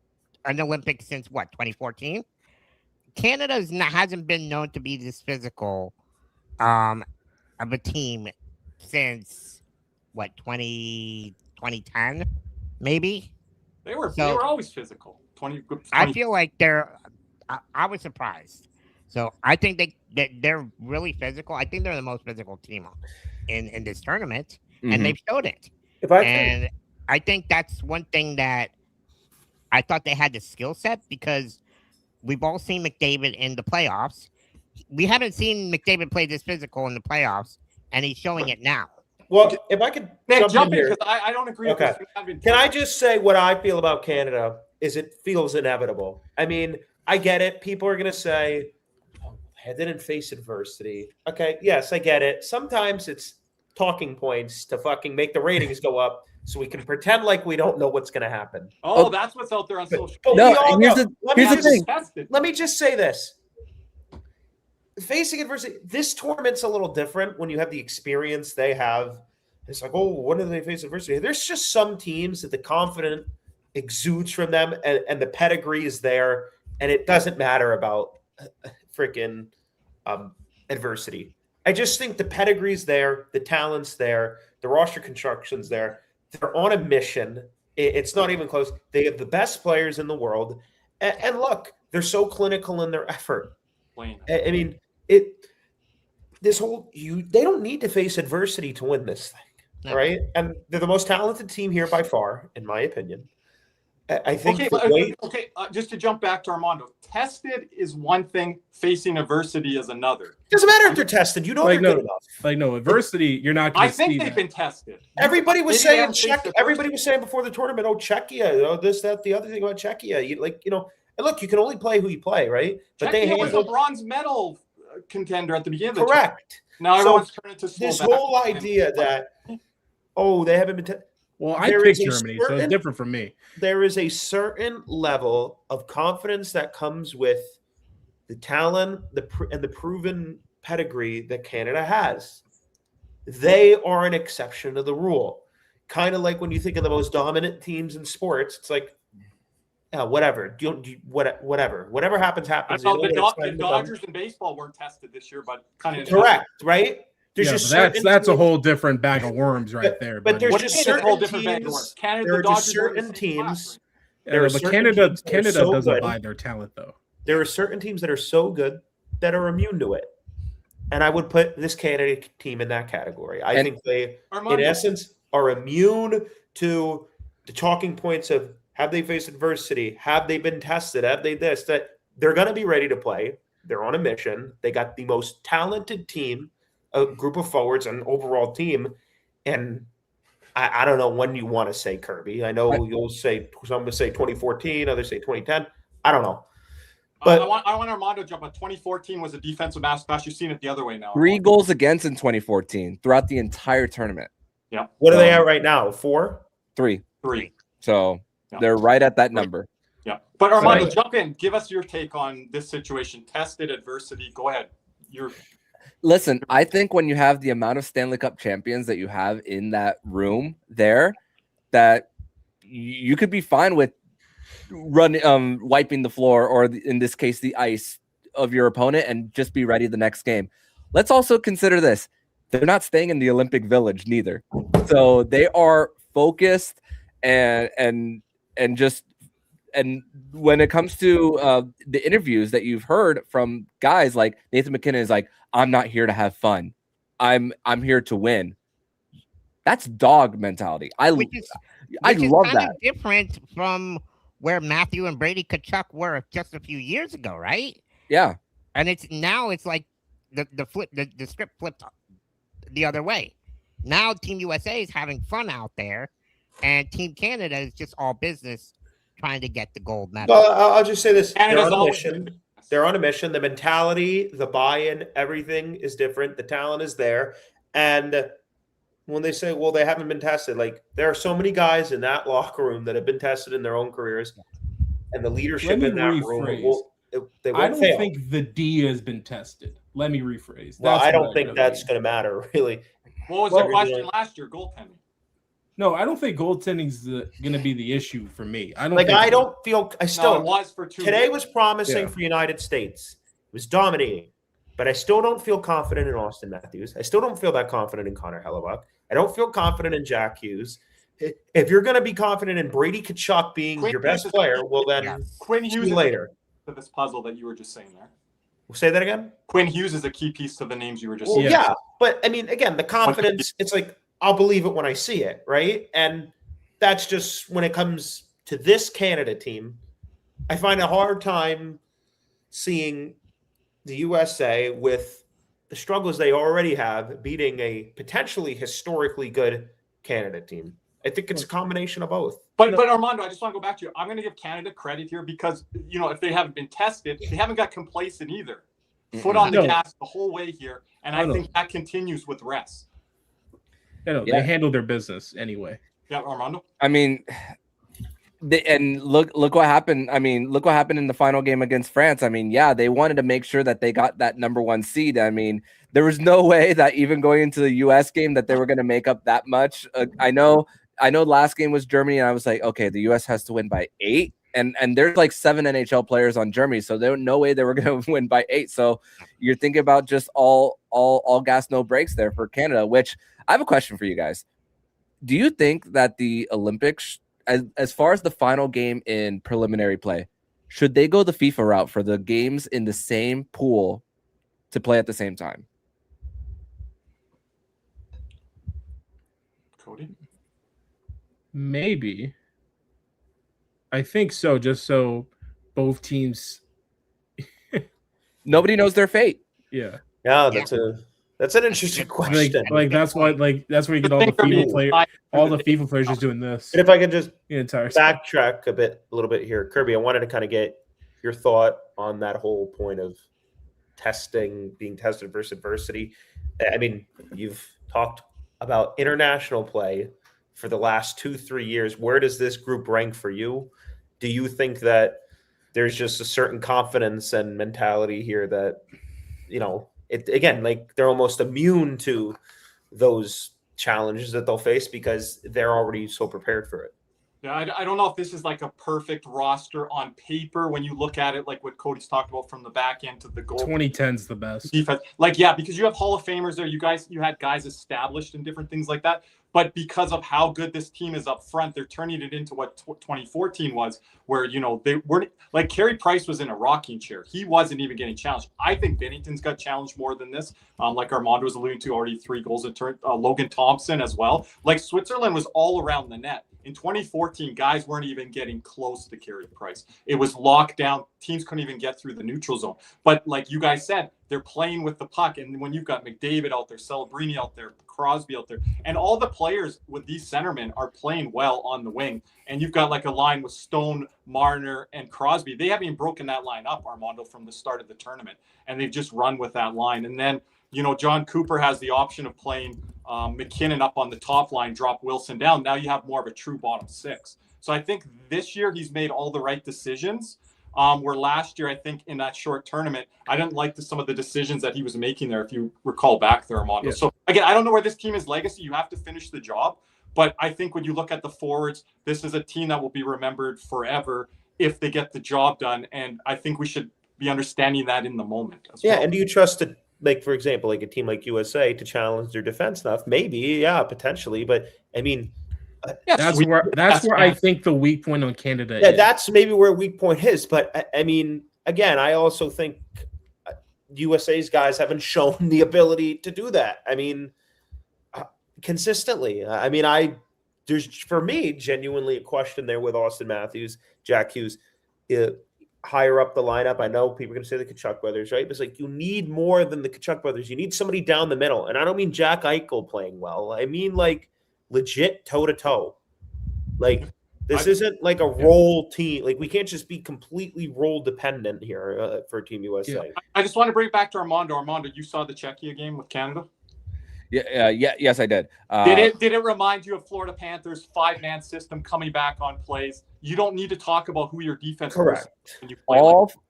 Speaker 2: an Olympics since 2014. Canada hasn't been known to be this physical of a team since 2010 maybe.
Speaker 1: They were always physical. 20.
Speaker 2: I feel like I was surprised. So I think they're really physical. I think they're the most physical team in this tournament, and they've showed it. I think that's one thing that I thought they had the skill set because we've all seen McDavid in the playoffs. We haven't seen McDavid play this physical in the playoffs, and he's showing it now.
Speaker 5: Well, if I could
Speaker 1: jump in because I don't agree with this.
Speaker 5: Can I just say what I feel about Canada is it feels inevitable. I mean, I get it. People are going to say, oh, I didn't face adversity. Okay, yes, I get it. Sometimes it's talking points to fucking make the ratings go up so we can pretend like we don't know what's going to happen.
Speaker 1: Oh, that's what's out there on social
Speaker 5: But
Speaker 1: media.
Speaker 5: we all
Speaker 4: here's
Speaker 5: know.
Speaker 4: here's the thing.
Speaker 1: Tested.
Speaker 5: Let me just say this. Facing adversity, this tournament's a little different when you have the experience they have. It's like, oh, when do they face adversity? There's just some teams that the confidence exudes from them and the pedigree is there, and it doesn't matter about freaking adversity. I just think the pedigree's there, the talent's there, the roster construction's there. They're on a mission. It's not even close. They have the best players in the world. And look, they're so clinical in their effort. I mean, they don't need to face adversity to win this thing, right? And they're the most talented team here by far, in my opinion. I think.
Speaker 1: Okay. Just to jump back to Armando, tested is one thing, facing adversity is another.
Speaker 5: Doesn't matter if they're tested. You know they're good enough.
Speaker 3: Adversity. You're not.
Speaker 1: I think they've been tested.
Speaker 5: Everybody was saying Everybody was saying before the tournament, "Oh, Czechia, oh this, that, the other thing about Czechia." And look, you can only play who you play, right? But
Speaker 1: Czechia was a bronze medal contender at the beginning of the
Speaker 5: correct.
Speaker 1: Now everyone's turning to
Speaker 5: this whole idea that they haven't been tested.
Speaker 3: Well, I picked Germany, so it's different from me.
Speaker 5: There is a certain level of confidence that comes with the talent, and the proven pedigree that Canada has. They are an exception to the rule. Kind of like when you think of the most dominant teams in sports, it's like, whatever. Whatever happens.
Speaker 1: The Dodgers in baseball weren't tested this year, but kind of
Speaker 5: correct, right?
Speaker 3: That's a whole different bag of worms right there.
Speaker 5: But there's just certain
Speaker 1: teams.
Speaker 5: There are just certain teams.
Speaker 3: But Canada doesn't buy their talent though.
Speaker 5: There are certain teams that are so good that are immune to it, and I would put this Canada team in that category. I think they, in essence, are immune to the talking points of have they faced adversity, have they been tested, have they this, that. They're going to be ready to play. They're on a mission. They got the most talented team. A group of forwards and overall team, and I don't know when you want to say Kirby. I know you'll say some will say 2014, others say 2010. I don't know, but
Speaker 1: I want Armando to jump on. 2014 was a defensive masterclass. You've seen it the other way now.
Speaker 4: 3 goals against in 2014 throughout the entire tournament.
Speaker 1: Yeah.
Speaker 5: What are they at right now? 4?
Speaker 4: 3.
Speaker 1: 3.
Speaker 4: So they're right at that number.
Speaker 1: Yeah. But Armando, jump in. Give us your take on this situation. Tested adversity. Go ahead.
Speaker 4: Listen, I think when you have the amount of Stanley Cup champions that you have in that room there, that you could be fine with wiping the floor, or in this case, the ice of your opponent, and just be ready the next game. Let's also consider this. They're not staying in the Olympic Village neither. So they are focused and when it comes to the interviews that you've heard from guys like Nathan McKinnon is like, I'm not here to have fun. I'm here to win. That's dog mentality. I love that.
Speaker 2: Different from where Matthew and Brady Tkachuk were just a few years ago, right?
Speaker 4: Yeah.
Speaker 2: And it's like the script flipped the other way. Now Team USA is having fun out there, and Team Canada is just all business, trying to get the gold medal.
Speaker 5: Well, I'll just say this.
Speaker 1: Canada's
Speaker 5: They're on a mission. They're on a mission. The mentality, the buy-in, everything is different. The talent is there. And when they say, well, they haven't been tested, like there are so many guys in that locker room that have been tested in their own careers. And the leadership in that room, they won't
Speaker 3: I don't
Speaker 5: fail.
Speaker 3: think the D has been tested. Let me rephrase.
Speaker 5: Well, I don't think that's going to matter, really.
Speaker 1: What was the question last year? Goaltending.
Speaker 3: No, I don't think goaltending's going to be the issue for me. I
Speaker 5: don't feel. I still.
Speaker 1: No, it was for 2
Speaker 5: Today
Speaker 1: years.
Speaker 5: was promising for United States. It was dominating, but I still don't feel confident in Austin Matthews. I still don't feel that confident in Connor Hellebuck. I don't feel confident in Jack Hughes. If you're going to be confident in Brady Tkachuk being your best player, well then
Speaker 1: Quinn Hughes
Speaker 5: later
Speaker 1: to this puzzle that you were just saying there.
Speaker 5: Say that again.
Speaker 1: Quinn Hughes is a key piece to the names you were just
Speaker 5: saying.
Speaker 1: saying.
Speaker 5: Yeah, but I mean, again, the confidence. It's like I'll believe it when I see it, right? And that's just when it comes to this Canada team. I find a hard time seeing the USA with the struggles they already have beating a potentially historically good Canada team. I think it's a combination of both.
Speaker 1: But Armando, I just want to go back to you. I'm going to give Canada credit here because, if they haven't been tested, they haven't got complacent either. Foot on the gas the whole way here. And I think that continues with rest.
Speaker 3: They handle their business anyway.
Speaker 1: Yeah, Armando?
Speaker 4: I mean, look what happened. I mean, look what happened in the final game against France. I mean, they wanted to make sure that they got that number 1 seed. I mean, there was no way that even going into the U.S. game that they were going to make up that much. I know last game was Germany, and I was like, okay, the U.S. has to win by 8. And there's like 7 NHL players on Germany, so there was no way they were going to win by 8. So you're thinking about just all gas, no brakes there for Canada, which I have a question for you guys. Do you think that the Olympics, as far as the final game in preliminary play, should they go the FIFA route for the games in the same pool to play at the same time?
Speaker 1: Cody?
Speaker 3: Maybe. I think so, just so both teams.
Speaker 4: Nobody knows their fate.
Speaker 3: Yeah.
Speaker 5: Yeah, that's an interesting question.
Speaker 3: Like that's why that's where you get all the FIFA players. All the FIFA players just doing this.
Speaker 5: And if I could just
Speaker 3: the entire
Speaker 5: backtrack a little bit here, Kirby, I wanted to kind of get your thought on that whole point of being tested versus adversity. I mean, you've talked about international play for the last 2-3 years. Where does this group rank for you? Do you think that there's just a certain confidence and mentality here that, they're almost immune to those challenges that they'll face because they're already so prepared for it?
Speaker 1: Yeah, I don't know if this is like a perfect roster on paper when you look at it, like what Cody's talked about from the back end to the goal.
Speaker 3: 2010's the best
Speaker 1: defense. Because you have Hall of Famers there. You had guys established and different things like that. But because of how good this team is up front, they're turning it into what 2014 was, where, they weren't like Carey Price was in a rocking chair. He wasn't even getting challenged. I think Bennington's got challenged more than this. Like Armando was alluding to, already 3 goals in turn. Logan Thompson as well. Like Switzerland was all around the net. In 2014, guys weren't even getting close to Carey Price. It was locked down. Teams couldn't even get through the neutral zone. But like you guys said, they're playing with the puck. And when you've got McDavid out there, Celebrini out there, Crosby out there, and all the players with these centermen are playing well on the wing. And you've got like a line with Stone, Marner, and Crosby. They haven't even broken that line up, Armando, from the start of the tournament. And they've just run with that line. And then, John Cooper has the option of playing McKinnon up on the top line, drop Wilson down. Now you have more of a true bottom 6. So I think this year he's made all the right decisions. Where last year, I think in that short tournament, I didn't like some of the decisions that he was making there, if you recall back there, Armando. Yeah. So again, I don't know where this team is legacy. You have to finish the job. But I think when you look at the forwards, this is a team that will be remembered forever if they get the job done. And I think we should be understanding that in the moment as well.
Speaker 5: And do you trust it? Like, for example, like a team like USA to challenge their defense enough? Maybe, potentially. But I mean,
Speaker 3: that's where I think the weak point on Canada is.
Speaker 5: That's maybe where weak point is. But I mean, again, I also think USA's guys haven't shown the ability to do that. I mean, consistently. I mean, there's for me genuinely a question there with Austin Matthews, Jack Hughes. Higher up the lineup. I know people are going to say the Tkachuk brothers, right? But it's like you need more than the Tkachuk brothers. You need somebody down the middle. And I don't mean Jack Eichel playing well. I mean like legit toe-to-toe. Like this isn't like a role team. Like we can't just be completely role dependent here for Team USA.
Speaker 1: Yeah. I just want to bring it back to Armando. Armando, you saw the Czechia game with Canada?
Speaker 4: Yes, I did.
Speaker 1: Did it remind you of Florida Panthers 5-man system coming back on plays? You don't need to talk about who your defense
Speaker 5: correct.
Speaker 1: When you play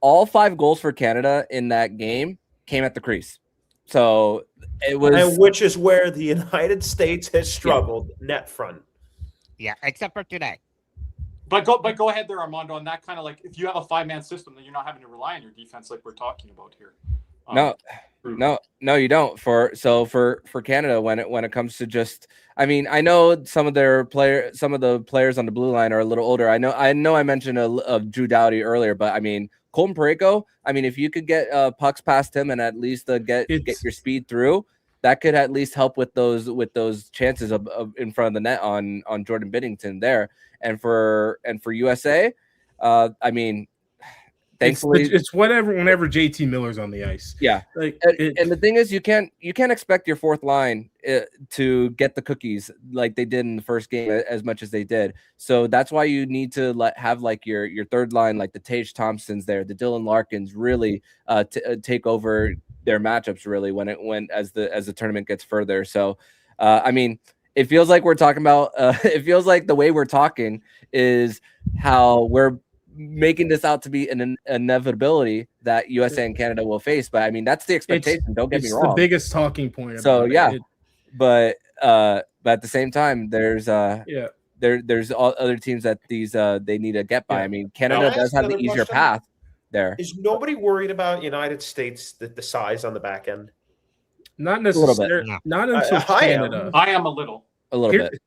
Speaker 4: all 5 goals for Canada in that game came at the crease. So it was,
Speaker 5: and which is where the United States has struggled net front.
Speaker 2: Yeah, except for today.
Speaker 1: But go ahead there, Armando. On that kind of like, if you have a 5-man system, then you're not having to rely on your defense like we're talking about here.
Speaker 4: No, you don't. For Canada, when it comes to just, I mean, I know some of the players on the blue line are a little older. I know I mentioned of Drew Doughty earlier, but I mean, Colton Parayko, I mean, if you could get pucks past him and at least get your speed through, that could at least help with those chances of in front of the net on Jordan Binnington there. And for USA, I mean, Thankfully,
Speaker 3: it's whenever JT Miller's on the ice.
Speaker 4: Yeah,
Speaker 3: like
Speaker 4: and the thing is, you can't expect your fourth line to get the cookies like they did in the first game as much as they did. So that's why you need to have like your third line, like the Tage Thompsons there, the Dylan Larkins, really take over their matchups really when as the tournament gets further. So I mean, it feels like we're talking about. It feels like the way we're talking is how we're making this out to be an inevitability that USA and Canada will face, but I mean that's the expectation. Don't get me wrong.
Speaker 3: It's the biggest talking point.
Speaker 4: So yeah, but at the same time, there's there's all other teams that they need to get by. I mean, Canada does have the easier path there.
Speaker 5: Is nobody worried about United States the size on the back end?
Speaker 3: Not necessarily. Not until Canada.
Speaker 1: I am a little
Speaker 4: bit.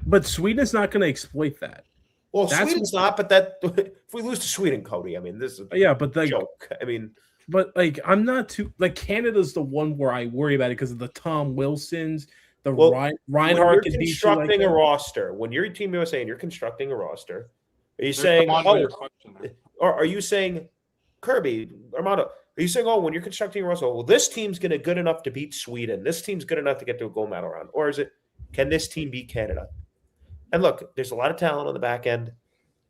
Speaker 3: But Sweden is not going to exploit that.
Speaker 5: Well, Sweden's not, but if we lose to Sweden, Cody, I mean, this is
Speaker 3: a
Speaker 5: joke. I mean,
Speaker 3: but like, I'm not too like Canada's the one where I worry about it because of the Tom Wilsons, Reinhardt.
Speaker 5: When you're constructing a roster, when you're Team USA and you're constructing a roster, are you saying, or are you saying, Kirby, Armando, are you saying, when you're constructing a roster, well, this team's good enough to beat Sweden, this team's good enough to get to a gold medal round, or is it, can this team beat Canada? And look, there's a lot of talent on the back end.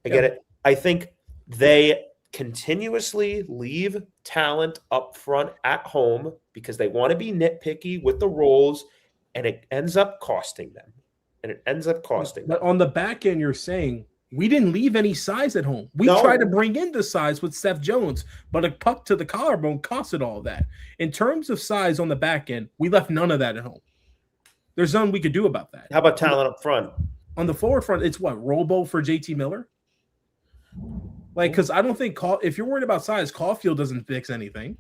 Speaker 5: I get it. I think they continuously leave talent up front at home because they want to be nitpicky with the roles, and it ends up costing them. But
Speaker 3: on the back end, you're saying we didn't leave any size at home. We tried to bring in the size with Seth Jones, but a puck to the collarbone costed all that. In terms of size on the back end, we left none of that at home. There's nothing we could do about that.
Speaker 5: How about talent up front?
Speaker 3: On the forward front, it's what, Robo for JT Miller? Like, because I don't think if you're worried about size, Caulfield doesn't fix anything.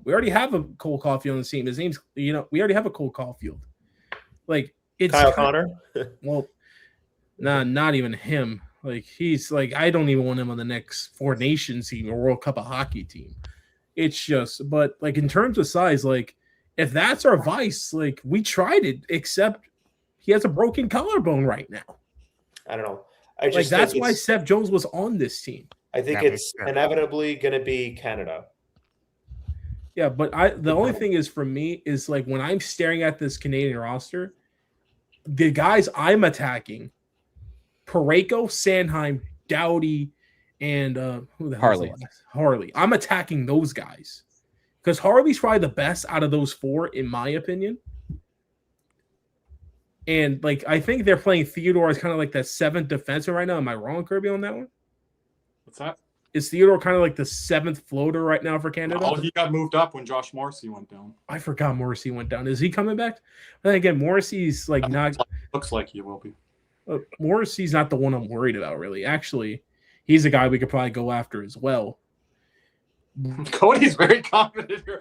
Speaker 3: We already have a Cole Caulfield on the team. His name's, we already have a Cole Caulfield. Like, it's
Speaker 5: Kyle Connor.
Speaker 3: Well, not even him. Like, he's like, I don't even want him on the next Four Nations team or World Cup of Hockey team. It's just, but like in terms of size, like if that's our vice, like we tried it, except he has a broken collarbone right now.
Speaker 5: I don't know.
Speaker 3: That's why Seth Jones was on this team.
Speaker 5: I think it's inevitably going to be Canada.
Speaker 3: Yeah, but the only thing is for me is like when I'm staring at this Canadian roster, the guys I'm attacking, Parayko, Sanheim, Doughty, and who the hell is Harley. I'm attacking those guys because Harley's probably the best out of those four, in my opinion. And like I think they're playing Theodore as kind of like that seventh defenseman right now. Am I wrong, Kirby, on that one?
Speaker 1: What's that? Is
Speaker 3: Theodore kind of like the seventh floater right now for Canada?
Speaker 1: Oh, he got moved up when Josh Morrissey went down.
Speaker 3: I forgot Morrissey went down. Is he coming back? Then again, Morrissey's like not.
Speaker 1: Looks like he will be.
Speaker 3: Morrissey's not the one I'm worried about, really. Actually, he's a guy we could probably go after as well.
Speaker 1: Cody's very confident here.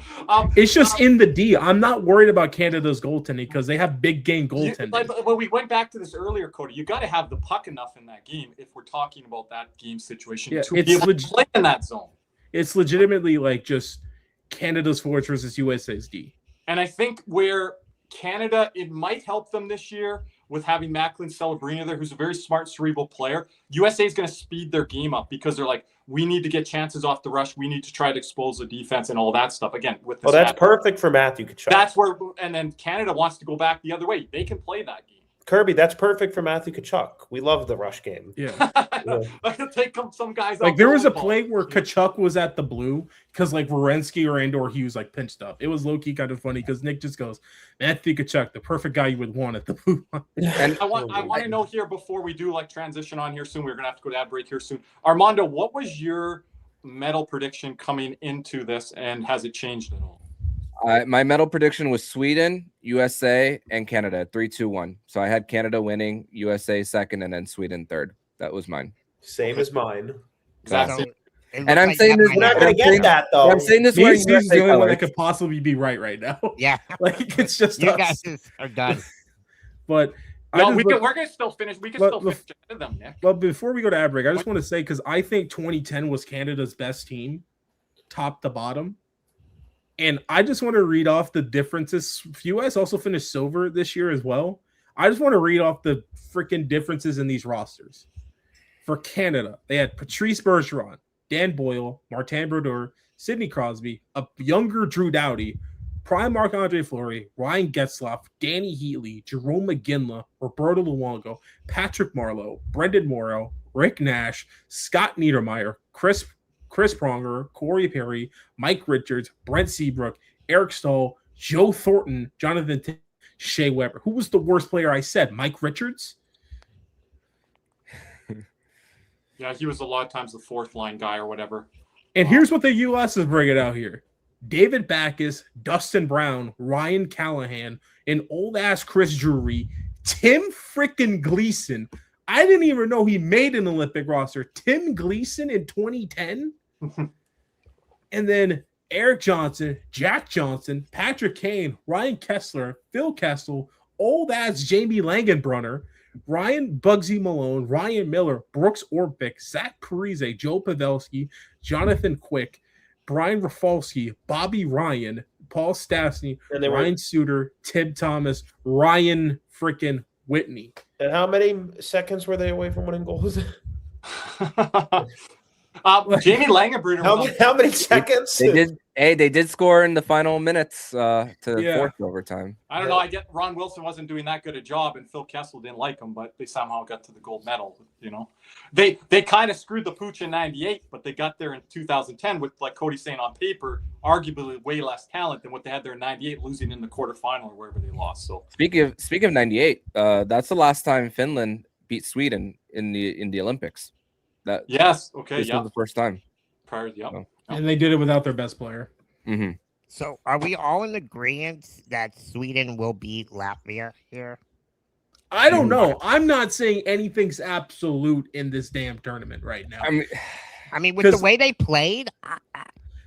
Speaker 3: It's just in the D. I'm not worried about Canada's goaltending because they have big game goaltending.
Speaker 1: When we went back to this earlier, Cody, you got to have the puck enough in that game if we're talking about that game situation to be able to play in that zone.
Speaker 3: It's legitimately like just Canada's forwards versus USA's D.
Speaker 1: And I think where Canada, it might help them this year with having Macklin Celebrino there, who's a very smart, cerebral player. USA is going to speed their game up because they're like, we need to get chances off the rush. We need to try to expose the defense and all that stuff. Again, with this
Speaker 5: that's perfect for Matthew Tkachuk.
Speaker 1: That's where, and then Canada wants to go back the other way. They can play that game.
Speaker 5: Kirby, that's perfect for Matthew Tkachuk. We love the rush game.
Speaker 3: Yeah.
Speaker 1: Take some guys
Speaker 3: like there was a play where Tkachuk was at the blue because like Werenski or Andor Hughes like pinched up. It was low-key kind of funny because Nick just goes, Matthew Tkachuk, the perfect guy you would want at the blue line.
Speaker 1: And I want to know here before we do like transition on here soon, we're going to have to go to ad break here soon. Armando, what was your medal prediction coming into this and has it changed at all?
Speaker 4: My medal prediction was Sweden, USA, and Canada, 3-2-1. So I had Canada winning, USA second, and then Sweden third. That was mine.
Speaker 5: Same as mine.
Speaker 1: Exactly.
Speaker 4: And I'm saying this.
Speaker 5: We're not going to get that though.
Speaker 4: I'm saying this.
Speaker 3: He's the only one that could possibly be right now.
Speaker 2: Yeah,
Speaker 3: like it's just
Speaker 2: you
Speaker 3: us.
Speaker 2: guys are done.
Speaker 3: But
Speaker 1: no, we're going to still finish. We can still finish them, Nick.
Speaker 3: But before we go to ad break, I just want to say because I think 2010 was Canada's best team, top to bottom. And I just want to read off the differences. US also finished silver this year as well. I just want to read off the freaking differences in these rosters. For Canada, they had Patrice Bergeron, Dan Boyle, Martin Brodeur, Sidney Crosby, a younger Drew Doughty, prime Marc-Andre Fleury, Ryan Getzlaf, Danny Heatley, Jerome McGinley, Roberto Luongo, Patrick Marleau, Brendan Morrow, Rick Nash, Scott Niedermeyer, Chris Pronger, Corey Perry, Mike Richards, Brent Seabrook, Eric Stahl, Joe Thornton, Jonathan Tim, Shea Weber. Who was the worst player I said? Mike Richards?
Speaker 1: Yeah, he was a lot of times the fourth line guy or whatever.
Speaker 3: And here's what the U.S. is bringing out here. David Backus, Dustin Brown, Ryan Callahan, and old-ass Chris Drury, Tim frickin' Gleason. I didn't even know he made an Olympic roster. Tim Gleason in 2010? And then Eric Johnson, Jack Johnson, Patrick Kane, Ryan Kessler, Phil Kessel, old-ass Jamie Langenbrunner, Ryan Bugsy Malone, Ryan Miller, Brooks Orpik, Zach Parise, Joe Pavelski, Jonathan Quick, Brian Rafalski, Bobby Ryan, Paul Stastny, Ryan Suter, Tim Thomas, Ryan frickin' Whitney.
Speaker 5: And how many seconds were they away from winning goals?
Speaker 1: Jamie Langenbrunner.
Speaker 5: How many seconds?
Speaker 4: They did score in the final minutes to fourth overtime.
Speaker 1: I don't know. I get Ron Wilson wasn't doing that good a job, and Phil Kessel didn't like him, but they somehow got to the gold medal. You know, they kind of screwed the pooch in '98, but they got there in 2010 with, like Cody's saying, on paper, arguably way less talent than what they had there in '98, losing in the quarterfinal or wherever they lost. So speaking
Speaker 4: of '98, that's the last time Finland beat Sweden in the Olympics.
Speaker 1: This was
Speaker 4: the first time.
Speaker 3: And they did it without their best player.
Speaker 4: Mm-hmm.
Speaker 2: So are we all in agreement that Sweden will beat Latvia here?
Speaker 3: I don't know. I'm not saying anything's absolute in this damn tournament right now.
Speaker 2: I mean, with the way they played,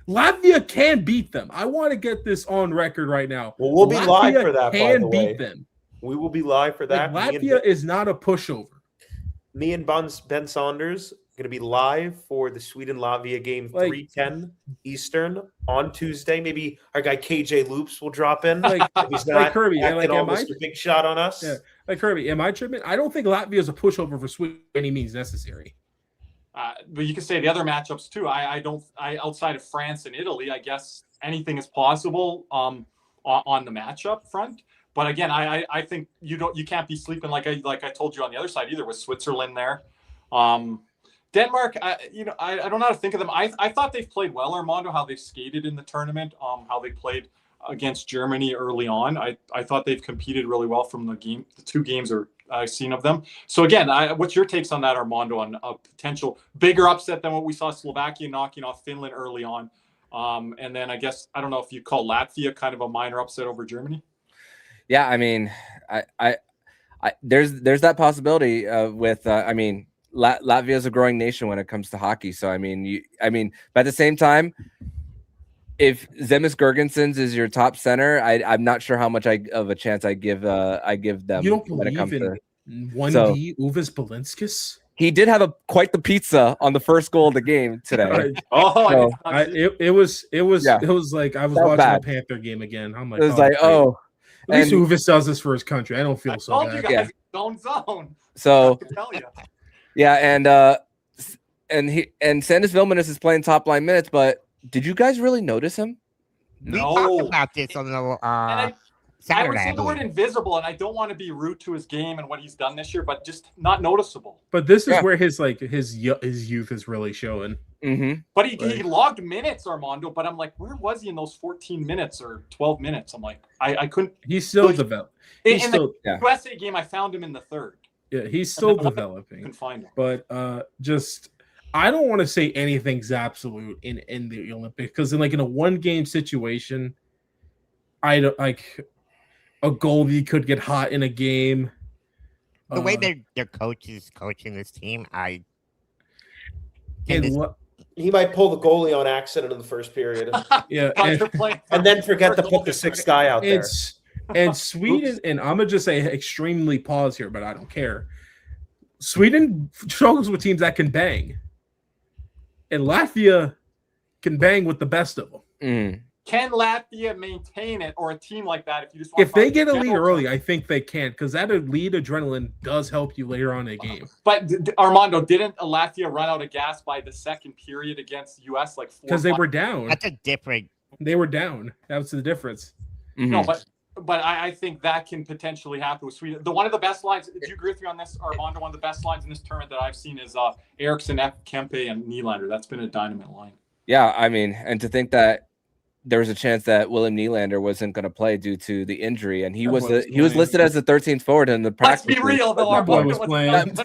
Speaker 3: Latvia can beat them. I want to get this on record right now.
Speaker 5: Well, we'll be live for that.
Speaker 3: Can beat them.
Speaker 5: We will be live for that.
Speaker 3: Latvia is not a pushover.
Speaker 5: Me and Ben Saunders going to be live for the Sweden-Latvia game, 3:10 Eastern on Tuesday. Maybe our guy KJ Loops will drop in. He's not
Speaker 3: Kirby,
Speaker 5: Mr. Big Shot on us.
Speaker 3: Yeah. Like Kirby, am I tripping? I don't think Latvia is a pushover for Sweden by any means necessary.
Speaker 1: But you can say the other matchups too. I outside of France and Italy, I guess anything is possible on the matchup front. But again, I think you can't be sleeping like I told you on the other side either with Switzerland there. Denmark, I don't know how to think of them. I thought they've played well, Armando, how they've skated in the tournament, how they played against Germany early on. I thought they've competed really well from the two games I've seen of them. So again, what's your takes on that, Armando, on a potential bigger upset than what we saw Slovakia knocking off Finland early on? And then I guess, I don't know if you call Latvia kind of a minor upset over Germany.
Speaker 4: Yeah, I mean, there's that possibility with Latvia is a growing nation when it comes to hockey. So but at the same time, if Zemis Girgensons is your top center, I'm not sure how much of a chance I give them.
Speaker 3: You don't
Speaker 4: when it comes
Speaker 3: believe
Speaker 4: to
Speaker 3: 1D Uvis Balinskis?
Speaker 4: He did have quite the pizza on the first goal of the game today.
Speaker 3: It was like I was watching a Panther game again. I'm like, at least Uvis does this for his country. I don't feel so bad.
Speaker 1: You guys, zone.
Speaker 4: So yeah, and Sandis Vilmanis is playing top line minutes, but did you guys really notice him?
Speaker 2: We talked about this on the Saturday.
Speaker 1: I would say the word invisible, and I don't want to be rude to his game and what he's done this year, but just not noticeable.
Speaker 3: But this is where his youth is really showing.
Speaker 4: Mm-hmm.
Speaker 1: But he logged minutes, Armando. But I'm like, where was he in those 14 minutes or 12 minutes? I'm like, I couldn't.
Speaker 3: He's still developing.
Speaker 1: In the USA game, I found him in the third.
Speaker 3: Yeah, he's still developing.
Speaker 1: Couldn't find him.
Speaker 3: But I don't want to say anything's absolute in the Olympics because in a one game situation, I don't like a goalie could get hot in a game.
Speaker 2: The way their coach is coaching this team,
Speaker 5: he might pull the goalie on accident in the first period.
Speaker 3: Yeah,
Speaker 5: and then forget to put the sixth guy out there.
Speaker 3: And Sweden, and I'm gonna just say extremely pause here, but I don't care. Sweden struggles with teams that can bang, and Latvia can bang with the best of them.
Speaker 1: can Latvia maintain it, or a team like that? If you just want
Speaker 3: If they get a lead early, I think they can, because that lead adrenaline does help you later on in a game.
Speaker 1: But Armando, didn't Latvia run out of gas by the second period against US? Like
Speaker 3: because they were down.
Speaker 2: That's a different.
Speaker 3: They were down. That was the difference.
Speaker 4: Mhm.
Speaker 1: No, but I think that can potentially happen with Sweden. One of the best lines. Do you agree with me on this, Armando? One of the best lines in this tournament that I've seen is Eriksson, Kempe, and Nylander. That's been a dynamite line.
Speaker 4: Yeah, I mean, and to think that there was a chance that William Nylander wasn't going to play due to the injury, and he was listed as the 13th forward in the practice.
Speaker 1: Let's be real, though.
Speaker 3: That boy was playing.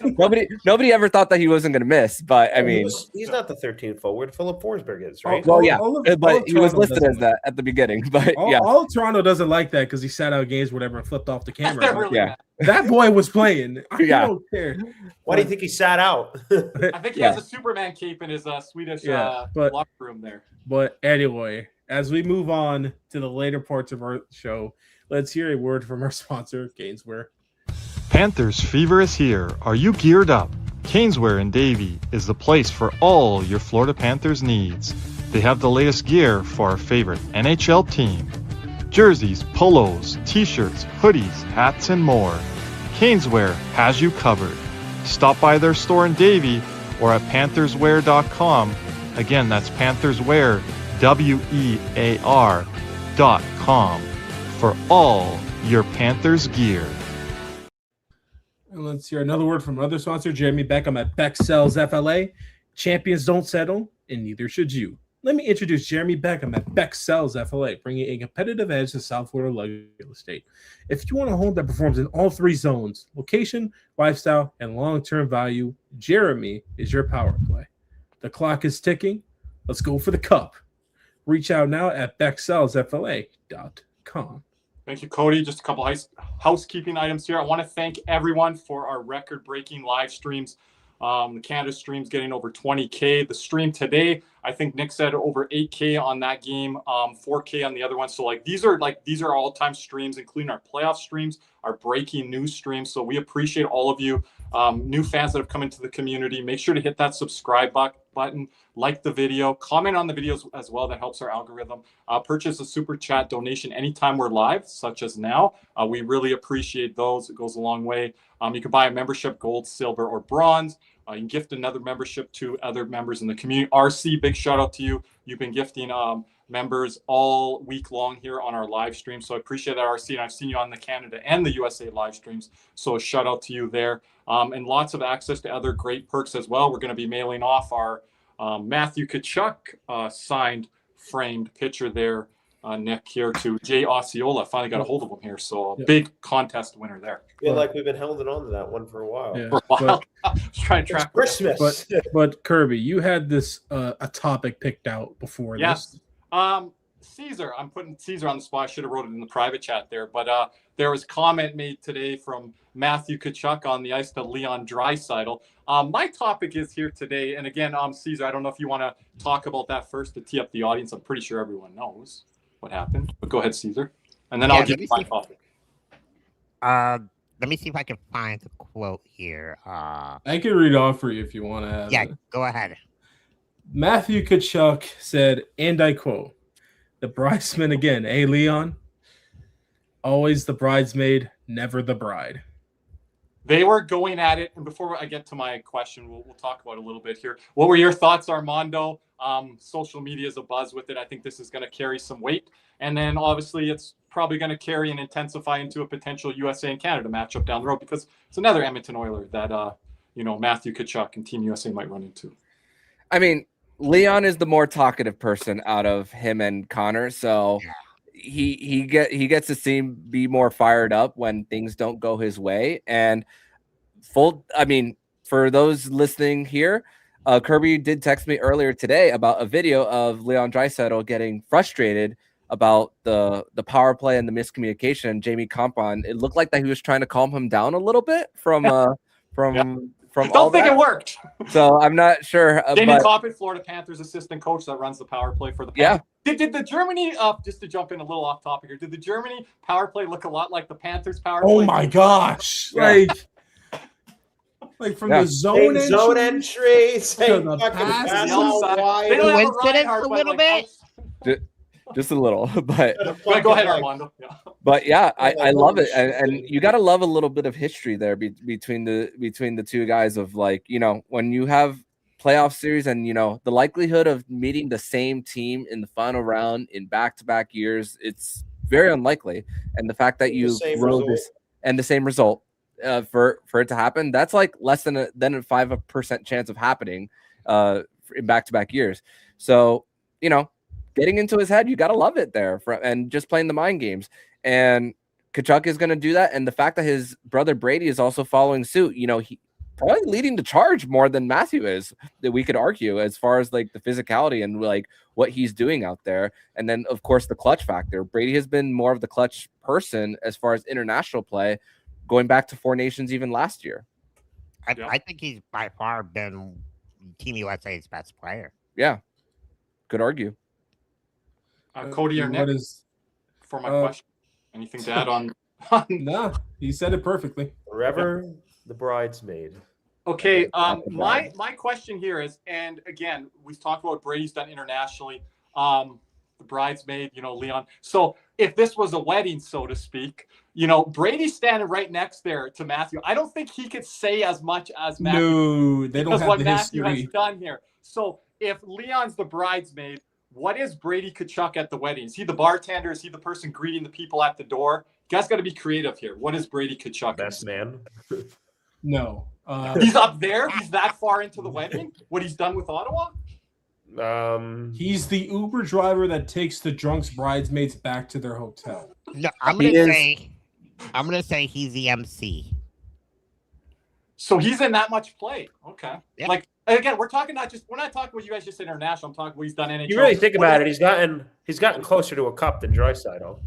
Speaker 4: Nobody ever thought that he wasn't going to miss, but I mean,
Speaker 5: he's not the 13th forward. Philip Forsberg is, right?
Speaker 4: well, yeah,
Speaker 3: all
Speaker 4: but he was
Speaker 3: Toronto
Speaker 4: listed
Speaker 3: doesn't
Speaker 4: as that at the beginning. But yeah,
Speaker 3: all Toronto doesn't like that because he sat out games, whatever, and flipped off the camera.
Speaker 1: That's really
Speaker 4: Yeah.
Speaker 1: bad.
Speaker 3: That boy was playing. I
Speaker 4: Yeah.
Speaker 3: don't care.
Speaker 5: Why do you think he sat out?
Speaker 1: I think he has a Superman cape in his Swedish locker room there.
Speaker 3: But anyway, as we move on to the later parts of our show, let's hear a word from our sponsor, Caneswear.
Speaker 6: Panthers fever is here. Are you geared up? Caneswear in Davie is the place for all your Florida Panthers needs. They have the latest gear for our favorite NHL team. Jerseys, polos, t-shirts, hoodies, hats, and more. Caneswear has you covered. Stop by their store in Davie or at pantherswear.com. Again, that's Pantherswear, WEAR.com for all your Panthers gear.
Speaker 3: And let's hear another word from another sponsor, Jeremy Beckham at Beck Sells FLA. Champions don't settle, and neither should you. Let me introduce Jeremy Beckham at Beck Sells FLA, bringing a competitive edge to South Florida luxury real estate. If you want a home that performs in all three zones, location, lifestyle, and long-term value, Jeremy is your power play. The clock is ticking. Let's go for the cup. Reach out now at becksellsfla.com.
Speaker 1: Thank you, Cody. Just a couple housekeeping items here. I want to thank everyone for our record-breaking live streams. The Canada stream's getting over 20K. The stream today, I think Nick said over 8K on that game, 4K on the other one. So these are all-time streams, including our playoff streams, our breaking news streams. So we appreciate all of you new fans that have come into the community. Make sure to hit that subscribe button, like the video, comment on the videos as well. That helps our algorithm. Purchase a super chat donation anytime we're live, such as now. We really appreciate those. It goes a long way. You can buy a membership, gold, silver, or bronze. You can gift another membership to other members in the community. RC, big shout out to you. You've been gifting members all week long here on our live stream. So I appreciate that, RC. And I've seen you on the Canada and the USA live streams. So a shout out to you there. And lots of access to other great perks as well. We're going to be mailing off our Matthew Tkachuk signed framed picture there, Nick, here to Jay Osceola. Finally got a hold of him here. So a big contest winner there.
Speaker 5: I feel like we've been holding on to that one for a while.
Speaker 3: Yeah,
Speaker 1: For a while. I was trying to track
Speaker 5: Christmas.
Speaker 3: But Kirby, you had this a topic picked out before
Speaker 1: Yes.
Speaker 3: this.
Speaker 1: Caesar, I'm putting Caesar on the spot. I should have wrote it in the private chat there. But there was comment made today from Matthew Tkachuk on the ice to Leon Draisaitl. My topic is here today. And again, Caesar, I don't know if you want to talk about that first to tee up the audience. I'm pretty sure everyone knows what happened. But go ahead, Caesar. And then I'll give you my topic.
Speaker 2: Let me see if I can find the quote here.
Speaker 3: I can read off for you if you want to.
Speaker 2: Yeah, go ahead.
Speaker 3: Matthew Tkachuk said, and I quote, "The bridesman again, eh, Leon? Always the bridesmaid, never the bride."
Speaker 1: They were going at it. And before I get to my question, we'll talk about it a little bit here. What were your thoughts, Armando? Social media is a buzz with it. I think this is going to carry some weight. And then obviously it's probably going to carry and intensify into a potential USA and Canada matchup down the road because it's another Edmonton Oiler that, Matthew Tkachuk and Team USA might run into.
Speaker 4: I mean, Leon is the more talkative person out of him and Connor, so he gets to be more fired up when things don't go his way. And for those listening here, Kirby did text me earlier today about a video of Leon Draisaitl getting frustrated about the power play and the miscommunication. And Jamie Compon, it looked like that he was trying to calm him down a little bit from all
Speaker 1: think it worked.
Speaker 4: So I'm not sure.
Speaker 1: Jamie Compon, Florida Panthers assistant coach that runs the power play for the Panthers. Yeah. Did the Germany, just to jump in a little off topic here, did the Germany power play look a lot like the Panthers power play?
Speaker 3: Oh my gosh.
Speaker 4: Yeah.
Speaker 3: Like from the zone
Speaker 5: entry,
Speaker 3: to the pass.
Speaker 1: They don't have a
Speaker 2: Coincidence a little bit?
Speaker 4: just a little, but
Speaker 1: Go ahead, Armando. Yeah.
Speaker 4: But yeah,
Speaker 5: like,
Speaker 4: I love
Speaker 5: holy
Speaker 4: it, and,
Speaker 5: shit.
Speaker 4: and you got to love a little bit of history there between the two guys of like, you know, when you have playoff series and, you know, the likelihood of meeting the same team in the final round in back-to-back years, it's very unlikely. And the fact that you grow this and the same result for it to happen, that's like less than a 5% chance of happening in back-to-back years. So, you know, getting into his head, you got to love it there and just playing the mind games. And Tkachuk is going to do that. And the fact that his brother Brady is also following suit, you know, he probably leading the charge more than Matthew is, that we could argue, as far as like the physicality and like what he's doing out there. And then of course the clutch factor. Brady has been more of the clutch person as far as international play, going back to Four Nations even last year.
Speaker 2: I think he's by far been Team USA's best player.
Speaker 4: Yeah, could argue.
Speaker 1: Cody or Nick, for my question, anything to add on?
Speaker 3: No, he said it perfectly.
Speaker 5: Forever the bridesmaid.
Speaker 1: Okay, my question here is, and again, we've talked about what Brady's done internationally, the bridesmaid, you know, Leon. So if this was a wedding, so to speak, you know, Brady's standing right next there to Matthew. I don't think he could say as much as Matthew.
Speaker 3: No, they don't have
Speaker 1: what
Speaker 3: the
Speaker 1: Matthew
Speaker 3: history.
Speaker 1: has done here. So if Leon's the bridesmaid, what is Brady Tkachuk at the wedding? Is he the bartender? Is he the person greeting the people at the door? You guys got to be creative here. What is Brady Tkachuk?
Speaker 5: Best man.
Speaker 3: No.
Speaker 1: He's up there. He's that far into the wedding. What he's done with Ottawa?
Speaker 3: He's the Uber driver that takes the drunks bridesmaids back to their hotel.
Speaker 2: No, I'm gonna say he's the MC.
Speaker 1: So he's in that much play. Okay.
Speaker 2: Yep.
Speaker 1: Like again, we're not talking what you guys just said international. I'm talking what he's done NHL.
Speaker 5: You really think about it, he's gotten closer to a cup than Draisaitl.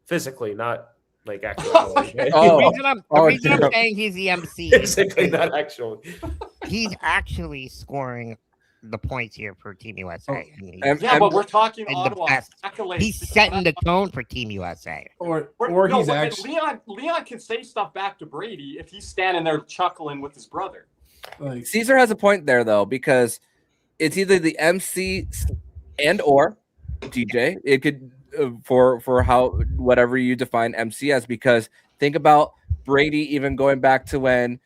Speaker 5: Physically, not like actually.
Speaker 2: The reason I'm saying he's the MC
Speaker 5: Physically, not actually.
Speaker 2: he's actually scoring the points here for Team USA.
Speaker 1: But we're talking
Speaker 2: and
Speaker 1: Ottawa. Accolades.
Speaker 2: He's setting the tone for Team USA.
Speaker 1: Leon can say stuff back to Brady if he's standing there chuckling with his brother.
Speaker 3: Like,
Speaker 4: Caesar has a point there though, because it's either the MC and or DJ. It could for how whatever you define MC as, because think about Brady even going back to when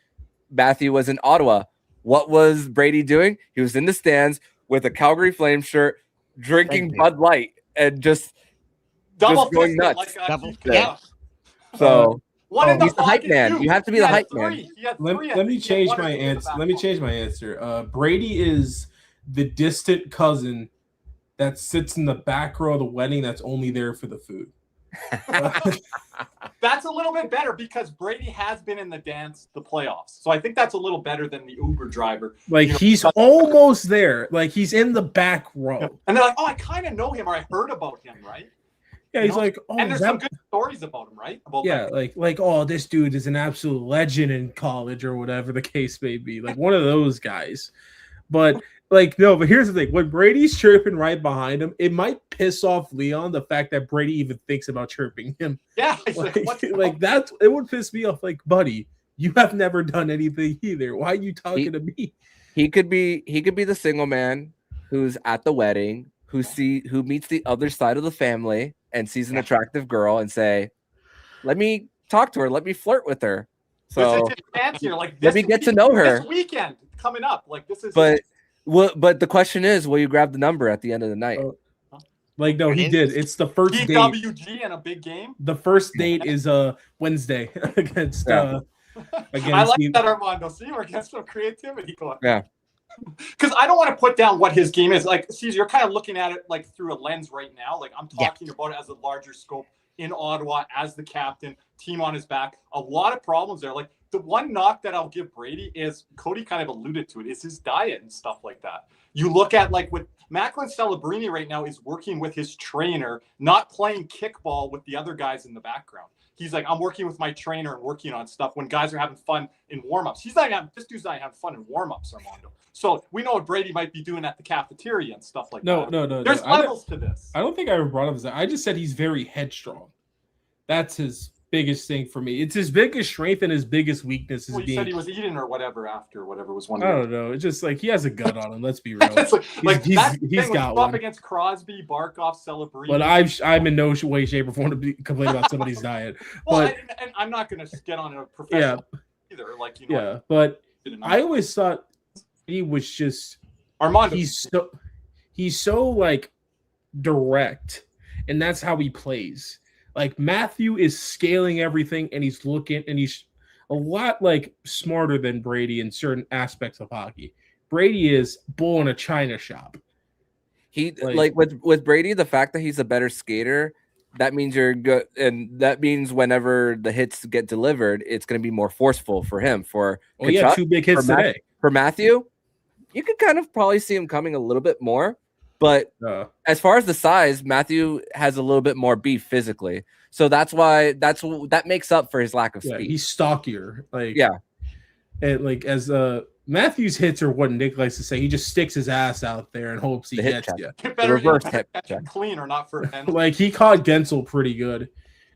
Speaker 4: Matthew was in Ottawa. What was Brady doing? He was in the stands with a Calgary Flames shirt, drinking Bud Light, and just going nuts. So he's the hype man. You have to be the hype man.
Speaker 3: Let me change my answer. Let me change my answer. Brady is the distant cousin that sits in the back row of the wedding that's only there for the food.
Speaker 1: That's a little bit better because Brady has been in the playoffs. So I think that's a little better than the Uber driver.
Speaker 3: Like, he's almost there. Like, he's in the back row.
Speaker 1: And they're like, oh, I kind of know him, or I heard about him, right?
Speaker 3: Yeah, he's like, oh,
Speaker 1: and there's some good stories about him, right?
Speaker 3: Like, oh, this dude is an absolute legend in college or whatever the case may be. Like, one of those guys. But but here's the thing. When Brady's chirping right behind him, it might piss off Leon, the fact that Brady even thinks about chirping him.
Speaker 1: Yeah.
Speaker 3: It would piss me off. Like, buddy, you have never done anything either. Why are you talking to me?
Speaker 4: He could be the single man who's at the wedding, who meets the other side of the family and sees an attractive girl and say, let me talk to her. Let me flirt with her. So let me get to know her.
Speaker 1: This weekend coming up. Like, this is.
Speaker 4: But the question is, will you grab the number at the end of the night?
Speaker 3: No, he did. It's the first date.
Speaker 1: DWG in a big game.
Speaker 3: The first date is Wednesday against.
Speaker 1: I like that, Armando. See, we're getting some creativity going.
Speaker 4: Yeah.
Speaker 1: Because I don't want to put down what his game is. Like, Caesar, you're kind of looking at it like through a lens right now. Like, I'm talking about it as a larger scope in Ottawa as the captain, team on his back. A lot of problems there. Like, the one knock that I'll give Brady is, Cody kind of alluded to it, is his diet and stuff like that. You look at, like, with Macklin Celebrini right now is working with his trainer, not playing kickball with the other guys in the background. He's like, I'm working with my trainer and working on stuff when guys are having fun in warm-ups. This dude's not having fun in warm-ups, Armando. So we know what Brady might be doing at the cafeteria and stuff like that.
Speaker 3: No.
Speaker 1: There's levels to this.
Speaker 3: I don't think I ever brought up that. I just said he's very headstrong. That's his biggest thing for me. It's his biggest strength and his biggest weakness is
Speaker 1: Well, you said he was eating or whatever after whatever was one.
Speaker 3: I don't know. It's just like he has a gut on him. Let's be real.
Speaker 1: he's
Speaker 3: got
Speaker 1: up
Speaker 3: one.
Speaker 1: against Crosby, Barkov, Celebrini.
Speaker 3: But I'm in no way, shape, or form to complain about somebody's diet.
Speaker 1: Well,
Speaker 3: But
Speaker 1: and I'm not going to get on a professional either. Like
Speaker 3: but I always thought he was just
Speaker 1: Armando.
Speaker 3: He's so like direct, and that's how he plays. Like Matthew is scaling everything, and he's looking, and he's a lot like smarter than Brady in certain aspects of hockey. Brady is bull in a china shop.
Speaker 4: He like with Brady, the fact that he's a better skater, that means you're good, and that means whenever the hits get delivered, it's going to be more forceful for him. For
Speaker 3: he had 2 big hits today.
Speaker 4: For Matthew, you could kind of probably see him coming a little bit more. But as far as the size, Matthew has a little bit more beef physically, so that's why that makes up for his lack of speed.
Speaker 3: He's stockier, and like as Matthew's hits are what Nick likes to say. He just sticks his ass out there and hopes he gets you.
Speaker 4: The reverse hip check.
Speaker 1: Clean or not for
Speaker 3: like he caught Gensel pretty good,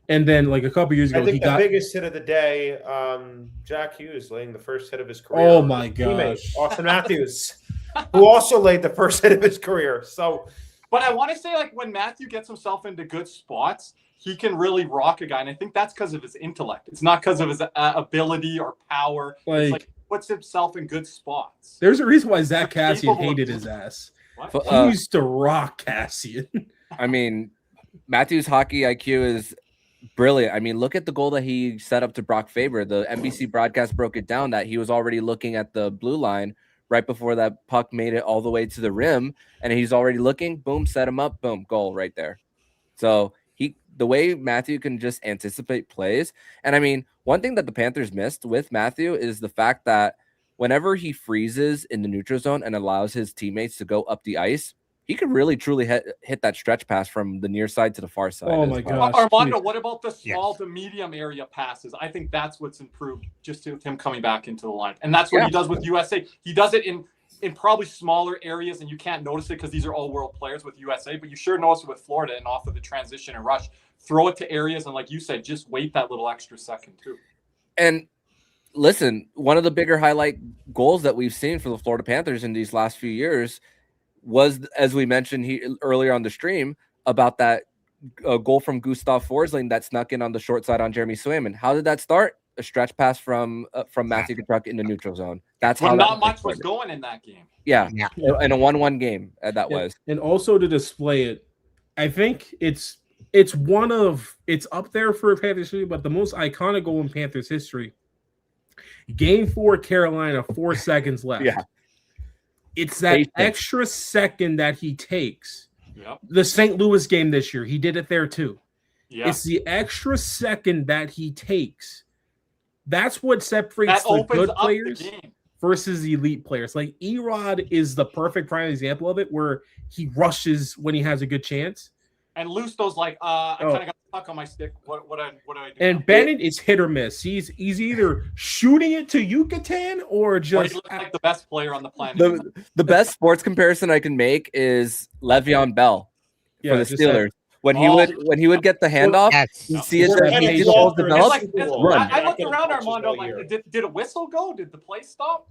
Speaker 3: and then like a couple years ago,
Speaker 5: I think the biggest hit of the day, Jack Hughes laying the first hit of his career.
Speaker 3: Oh my gosh,
Speaker 5: Austin Matthews. Who also laid the first hit of his career. So,
Speaker 1: but I want to say, like, when Matthew gets himself into good spots, he can really rock a guy, and I think that's because of his intellect. It's not because of his ability or power. It's like he puts himself in good spots.
Speaker 3: There's a reason why Zach Cassian hated his ass. He used to rock Cassian.
Speaker 4: I mean, Matthew's hockey IQ is brilliant. I mean, look at the goal that he set up to Brock Faber. The NBC broadcast broke it down that he was already looking at the blue line right before that puck made it all the way to the rim, and he's already looking, boom, set him up, boom, goal right there. So the way Matthew can just anticipate plays. And I mean, one thing that the Panthers missed with Matthew is the fact that whenever he freezes in the neutral zone and allows his teammates to go up the ice, he could really truly hit that stretch pass from the near side to the far side.
Speaker 3: Oh my gosh.
Speaker 1: Armando, what about the small to medium area passes? I think that's what's improved just to him coming back into the line. And that's what he does with USA. He does it in probably smaller areas, and you can't notice it because these are all world players with USA, but you sure notice it with Florida and off of the transition and rush. Throw it to areas, and like you said, just wait that little extra second too.
Speaker 4: And listen, one of the bigger highlight goals that we've seen for the Florida Panthers in these last few years was, as we mentioned earlier on the stream, about that goal from Gustav Forsling that snuck in on the short side on Jeremy Swayman. How did that start? A stretch pass from Matthew Tkachuk in the neutral zone. That's how
Speaker 1: not much was going in that game.
Speaker 4: Yeah. In a 1-1 game was.
Speaker 3: And also to display it, I think it's up there for Panthers history, but the most iconic goal in Panthers history. Game 4, Carolina, 4 seconds left.
Speaker 4: Yeah.
Speaker 3: It's that extra second that he takes. Yep. The St. Louis game this year, he did it there too. Yep. It's the extra second that he takes. That's what separates the good players versus the elite players. Like Erod is the perfect prime example of it, where he rushes when he has a good chance.
Speaker 1: And Lusto's like, I kind of got stuck on my stick. What do I do?
Speaker 3: And Bennett is hit or miss. He's either shooting it to Yucatan or just
Speaker 1: he looks like the best player on the planet.
Speaker 4: The best sports comparison I can make is Le'Veon Bell for the Steelers. When he would get the handoff, you see it the holes develop.
Speaker 1: Run. I looked around, Armando. Like, did a whistle go? Did the play stop?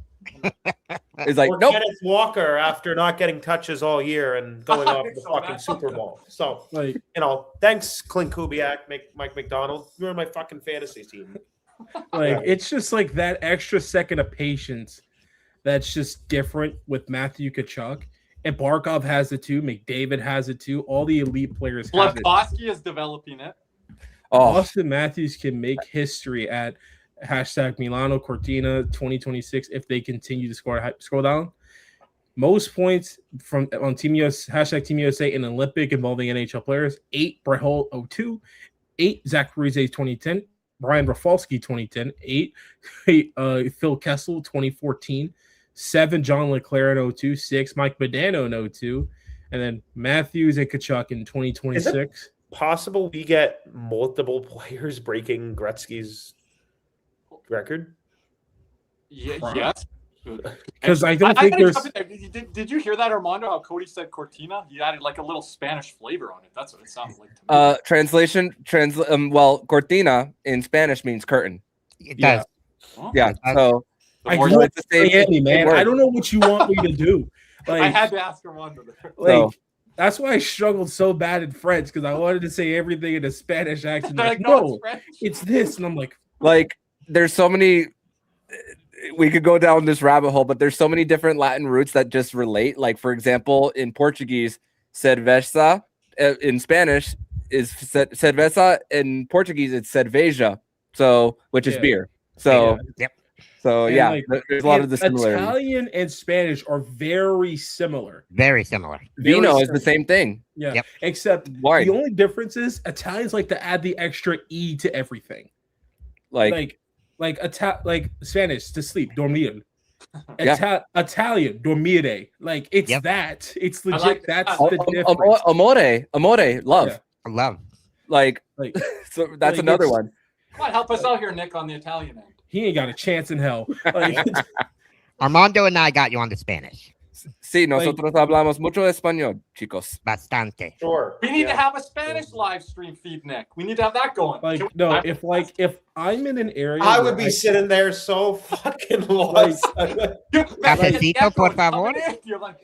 Speaker 4: It's like
Speaker 5: nope. Kenneth Walker after not getting touches all year and going off the fucking Super Bowl. So, thanks, Clint Kubiak, Mike McDonald. You're on my fucking fantasy team.
Speaker 3: It's just like that extra second of patience that's just different with Matthew Tkachuk. And Barkov has it too. McDavid has it too. All the elite players have it.
Speaker 1: Slafkovsky is developing it.
Speaker 3: Austin Matthews can make history at #Milano Cortina 2026 if they continue to scroll down. Most points on Team USA, #Team USA in Olympic involving NHL players. 8 Brett Hull 02, 8 Zach Parise 2010, Brian Rafalski 2010, 8 Phil Kessel 2014. 7 John Leclerc in 02, 6 Mike Modano in 02, and then Matthews and Tkachuk in 2026. Is it
Speaker 5: possible we get multiple players breaking Gretzky's record?
Speaker 1: Yes.
Speaker 3: because I don't think there's.
Speaker 1: Did you hear that, Armando? How Cody said Cortina? He added like a little Spanish flavor on it. That's what it sounded like to me.
Speaker 4: Translation. Well, cortina in Spanish means curtain.
Speaker 2: It
Speaker 3: Yeah.
Speaker 2: does.
Speaker 1: Huh?
Speaker 4: Yeah. So
Speaker 3: I
Speaker 1: more-
Speaker 3: grew up
Speaker 4: it's the same-
Speaker 3: Miami, man.
Speaker 4: word.
Speaker 3: I don't know what you want me to do. Like,
Speaker 1: I had to ask Armando.
Speaker 3: like that's why I struggled so bad in French because I wanted to say everything in a Spanish accent.
Speaker 1: They're
Speaker 3: Like,
Speaker 1: like, no,
Speaker 3: no,
Speaker 1: it's French.
Speaker 3: it's this, and I'm like,
Speaker 4: like there's so many. We could go down this rabbit hole, but there's so many different Latin roots that just relate. Like, for example, in Portuguese, cerveza, in Spanish is cerveza. In Portuguese, it's cerveja, so which is
Speaker 3: Yeah.
Speaker 4: beer. So,
Speaker 2: Yep.
Speaker 4: so
Speaker 3: And,
Speaker 4: yeah,
Speaker 3: like,
Speaker 4: there's a lot of the similarities.
Speaker 3: Italian and Spanish are very similar.
Speaker 2: Very similar.
Speaker 3: Very
Speaker 4: Vino is the
Speaker 3: similar.
Speaker 4: same thing.
Speaker 3: Yeah.
Speaker 2: Yep.
Speaker 3: Except
Speaker 4: Wine.
Speaker 3: the only difference is Italians like to add the extra e to everything.
Speaker 4: Like
Speaker 3: Like Spanish to sleep, dormir.
Speaker 4: Yeah.
Speaker 3: Italian, dormire. Like it's
Speaker 2: Yep.
Speaker 3: that. It's
Speaker 1: I
Speaker 3: legit.
Speaker 1: like
Speaker 3: That's
Speaker 1: that.
Speaker 3: the difference.
Speaker 4: amore, love.
Speaker 3: Yeah.
Speaker 2: I love.
Speaker 4: Like,
Speaker 3: Like
Speaker 4: so that's
Speaker 3: Like,
Speaker 4: another
Speaker 3: it's-
Speaker 4: one.
Speaker 1: Come on, help us out here, Nick, on the Italian end.
Speaker 3: he ain't got a chance in hell. Like,
Speaker 2: Armando and I got you on the Spanish.
Speaker 4: Sí, nosotros hablamos mucho español, chicos.
Speaker 2: Bastante.
Speaker 5: Sure.
Speaker 1: We need to
Speaker 5: Yeah.
Speaker 1: have a Spanish live stream feed, Nick. We need to have that going.
Speaker 3: like
Speaker 1: Can we-
Speaker 3: no, if I'm in an area,
Speaker 5: I
Speaker 3: where
Speaker 5: would be sitting there so fucking lost.
Speaker 2: Cafecito, por favor.
Speaker 1: You're like,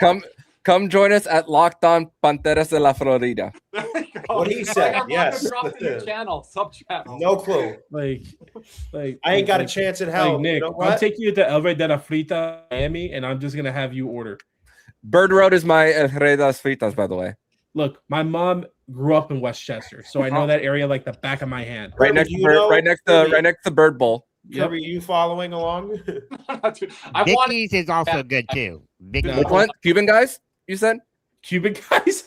Speaker 4: Come join us at Locked On Panthers de la Florida.
Speaker 1: there you go.
Speaker 5: What he said,
Speaker 1: Like, Armando
Speaker 5: yes.
Speaker 1: dropped a new channel, sub channel.
Speaker 5: No clue.
Speaker 3: like
Speaker 5: I ain't got a
Speaker 3: like-
Speaker 5: chance in hell.
Speaker 3: Like Nick,
Speaker 5: You know
Speaker 3: I'll
Speaker 5: what?
Speaker 3: take you to El Rey de la Frita, Miami, and I'm just gonna have you order.
Speaker 4: Bird Road is my El Rey de las Fritas, by the way.
Speaker 3: Look, my mom grew up in Westchester, so I know that area like the back of my hand.
Speaker 4: Right
Speaker 5: Kirby,
Speaker 4: next
Speaker 5: do
Speaker 4: to
Speaker 5: you know- Kirby-
Speaker 4: right next to Bird Bowl.
Speaker 3: Yep.
Speaker 5: Kirby, you following along?
Speaker 1: Dude, I want
Speaker 2: Vicky's is also good too. Vicky's.
Speaker 3: No.
Speaker 4: Which one? Cuban guys? You said
Speaker 3: Cuban guys.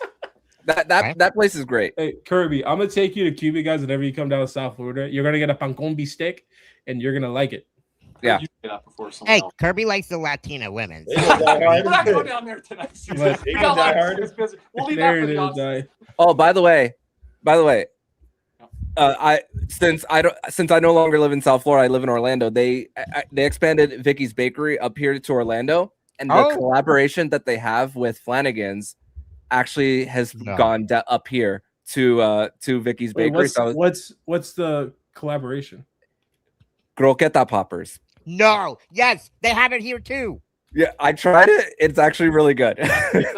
Speaker 4: that place is great.
Speaker 3: Hey, Kirby, I'm gonna take you to Cuban guys whenever you come down to South Florida. You're gonna get a pancombi steak, and you're gonna like it.
Speaker 4: Yeah.
Speaker 1: You say that before someone
Speaker 2: Hey,
Speaker 1: else.
Speaker 2: Kirby likes the Latina women.
Speaker 5: They gonna die
Speaker 1: We're not going
Speaker 5: hard.
Speaker 1: down there tonight. Susan.
Speaker 3: What?
Speaker 1: We
Speaker 5: They
Speaker 1: got a
Speaker 5: gonna
Speaker 1: lot
Speaker 5: die
Speaker 1: of
Speaker 5: hard?
Speaker 1: serious business. We'll leave
Speaker 3: There
Speaker 1: that
Speaker 3: it
Speaker 1: for the
Speaker 3: is,
Speaker 1: office.
Speaker 3: guy.
Speaker 4: Oh, by the way, since I no longer live in South Florida, I live in Orlando. They expanded Vicky's Bakery up here to Orlando, and the
Speaker 2: Oh.
Speaker 4: collaboration that they have with Flanagan's actually has
Speaker 2: No.
Speaker 4: gone up here to Vicky's
Speaker 3: Wait,
Speaker 4: Bakery. So
Speaker 3: what's the collaboration?
Speaker 4: croqueta poppers.
Speaker 2: No. Yes, they have it here too.
Speaker 4: Yeah, I tried it. It's actually really good.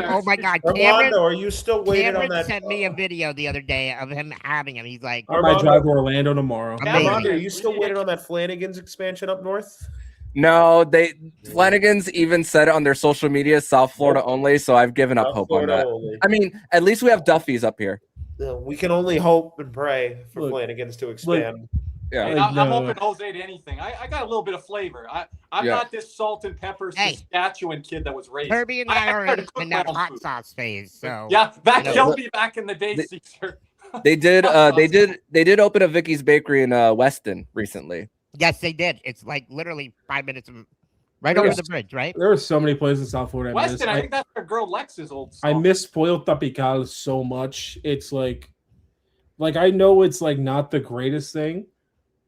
Speaker 2: Oh my God, Cameron.
Speaker 5: Armando, are you still waiting on
Speaker 2: Cameron
Speaker 5: that?
Speaker 2: sent me a video the other day of him having him. He's like,
Speaker 3: I might drive to Orlando tomorrow.
Speaker 2: Amazing.
Speaker 5: Armando, are you still waiting on that Flanagan's expansion up north?
Speaker 4: No, Flanagan's even said it on their social media, South Florida only. So I've given up hope on that.
Speaker 5: Only.
Speaker 4: I mean, at least we have Duffy's up here.
Speaker 5: We can only hope and pray for
Speaker 3: Look,
Speaker 5: Flanagan's to expand.
Speaker 4: Yeah.
Speaker 1: Hey,
Speaker 3: Like,
Speaker 1: I'm
Speaker 3: no.
Speaker 1: open Jose to anything. I got a little bit of flavor. I'm
Speaker 4: Yeah.
Speaker 1: not this salt and pepper
Speaker 2: Hey.
Speaker 1: Saskatchewan kid that was raised.
Speaker 2: Kirby and I are
Speaker 1: tried to
Speaker 2: in,
Speaker 1: cook
Speaker 2: in
Speaker 1: my
Speaker 2: that
Speaker 1: own
Speaker 2: hot
Speaker 1: food.
Speaker 2: sauce phase. So
Speaker 1: Yeah, that
Speaker 2: No,
Speaker 1: killed me back in the day,
Speaker 4: the-
Speaker 1: Caesar.
Speaker 4: They did they did open a Vicky's Bakery in Weston recently.
Speaker 2: yes, they did. It's like literally 5 minutes right over the bridge, right?
Speaker 3: There are so many places in South Florida. I miss.
Speaker 1: Weston, I think that's our girl Lex's old
Speaker 3: I
Speaker 1: song.
Speaker 3: miss Pollo Tropical so much. It's like I know it's like not the greatest thing,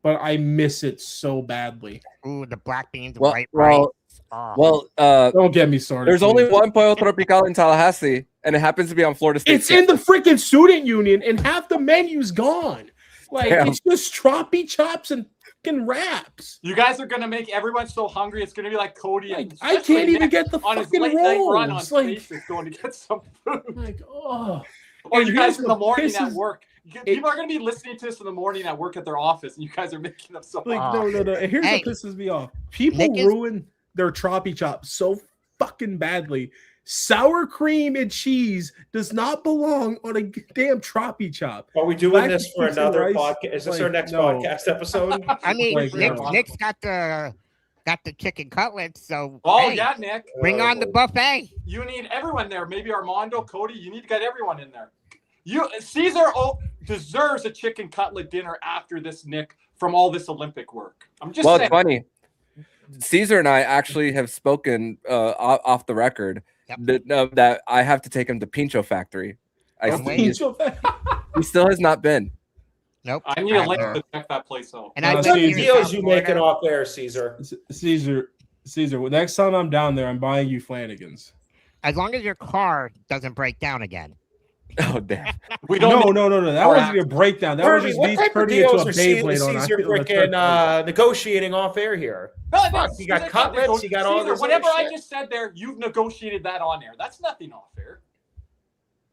Speaker 3: but I miss it so badly.
Speaker 2: Ooh, the black beans,
Speaker 4: Well,
Speaker 2: white rice.
Speaker 4: well,
Speaker 2: Oh.
Speaker 4: well,
Speaker 3: Don't get me started.
Speaker 4: there's only
Speaker 3: please.
Speaker 4: one Pollo Tropical in Tallahassee, and it happens to be on Florida State.
Speaker 3: It's in the freaking student union, and half the menu's gone. Like
Speaker 4: Damn.
Speaker 3: it's just troppy chops and fucking wraps.
Speaker 1: You guys are gonna make everyone so hungry. It's gonna be like Cody.
Speaker 3: Like
Speaker 1: and
Speaker 3: I
Speaker 1: especially
Speaker 3: can't even
Speaker 1: Nick
Speaker 3: get the
Speaker 1: on his
Speaker 3: fucking
Speaker 1: late night run on
Speaker 3: rolls. Like,
Speaker 1: Spaces going to get some food.
Speaker 3: like oh.
Speaker 1: Or
Speaker 3: And
Speaker 1: you guys
Speaker 3: here's
Speaker 1: in the
Speaker 3: what
Speaker 1: morning at
Speaker 3: pisses-
Speaker 1: work. People are gonna be listening to this in the morning at work at their office, and you guys are making them so
Speaker 3: Like
Speaker 1: hungry.
Speaker 3: no. And here's
Speaker 2: Hey.
Speaker 3: what pisses me off: people
Speaker 2: Nick is-
Speaker 3: ruin their troppy chops so fucking badly. Sour cream and cheese does not belong on a damn troppy chop.
Speaker 5: Are we doing
Speaker 3: Black
Speaker 5: this for
Speaker 3: pizza
Speaker 5: another
Speaker 3: rice,
Speaker 5: podcast? Is this our
Speaker 3: like,
Speaker 5: next
Speaker 3: no.
Speaker 5: podcast episode?
Speaker 2: I mean,
Speaker 3: Like, no.
Speaker 2: Nick's got the chicken cutlets. So
Speaker 1: Oh
Speaker 2: hey,
Speaker 1: yeah, Nick.
Speaker 2: bring on the buffet.
Speaker 1: You need everyone there. Maybe Armando, Cody. You need to get everyone in there. Caesar deserves a chicken cutlet dinner after this, Nick, from all this Olympic work. I'm just
Speaker 4: Well,
Speaker 1: saying.
Speaker 4: it's funny. Caesar and I actually have spoken off the record
Speaker 2: Yep.
Speaker 4: that I have to take him to Pincho Factory.
Speaker 2: I'm waiting.
Speaker 4: He still has not been.
Speaker 2: Nope.
Speaker 1: I need a link
Speaker 2: Uh,
Speaker 1: to check that place out.
Speaker 2: And I
Speaker 3: No,
Speaker 2: live
Speaker 3: Caesar-
Speaker 2: here in
Speaker 5: Deals
Speaker 2: South
Speaker 5: you
Speaker 2: Florida.
Speaker 5: making off air, Caesar?
Speaker 3: Caesar, Caesar, next time I'm down there, I'm buying you Flanagan's.
Speaker 2: As long as your car doesn't break down again.
Speaker 4: Oh damn!
Speaker 1: We don't.
Speaker 3: No. That wasn't a breakdown. That was
Speaker 5: Kirby,
Speaker 3: just
Speaker 5: what
Speaker 3: me
Speaker 5: type of
Speaker 3: turning into
Speaker 5: deals
Speaker 3: a
Speaker 5: are
Speaker 3: Beyblade on
Speaker 5: Caesar
Speaker 3: a
Speaker 5: freaking negotiating off air here?
Speaker 1: No,
Speaker 5: Fuck, you got cutlets, you got all
Speaker 1: Caesar,
Speaker 5: this
Speaker 1: whatever
Speaker 5: other
Speaker 1: I
Speaker 5: shit.
Speaker 1: just said there, you've negotiated that on air. That's nothing off air.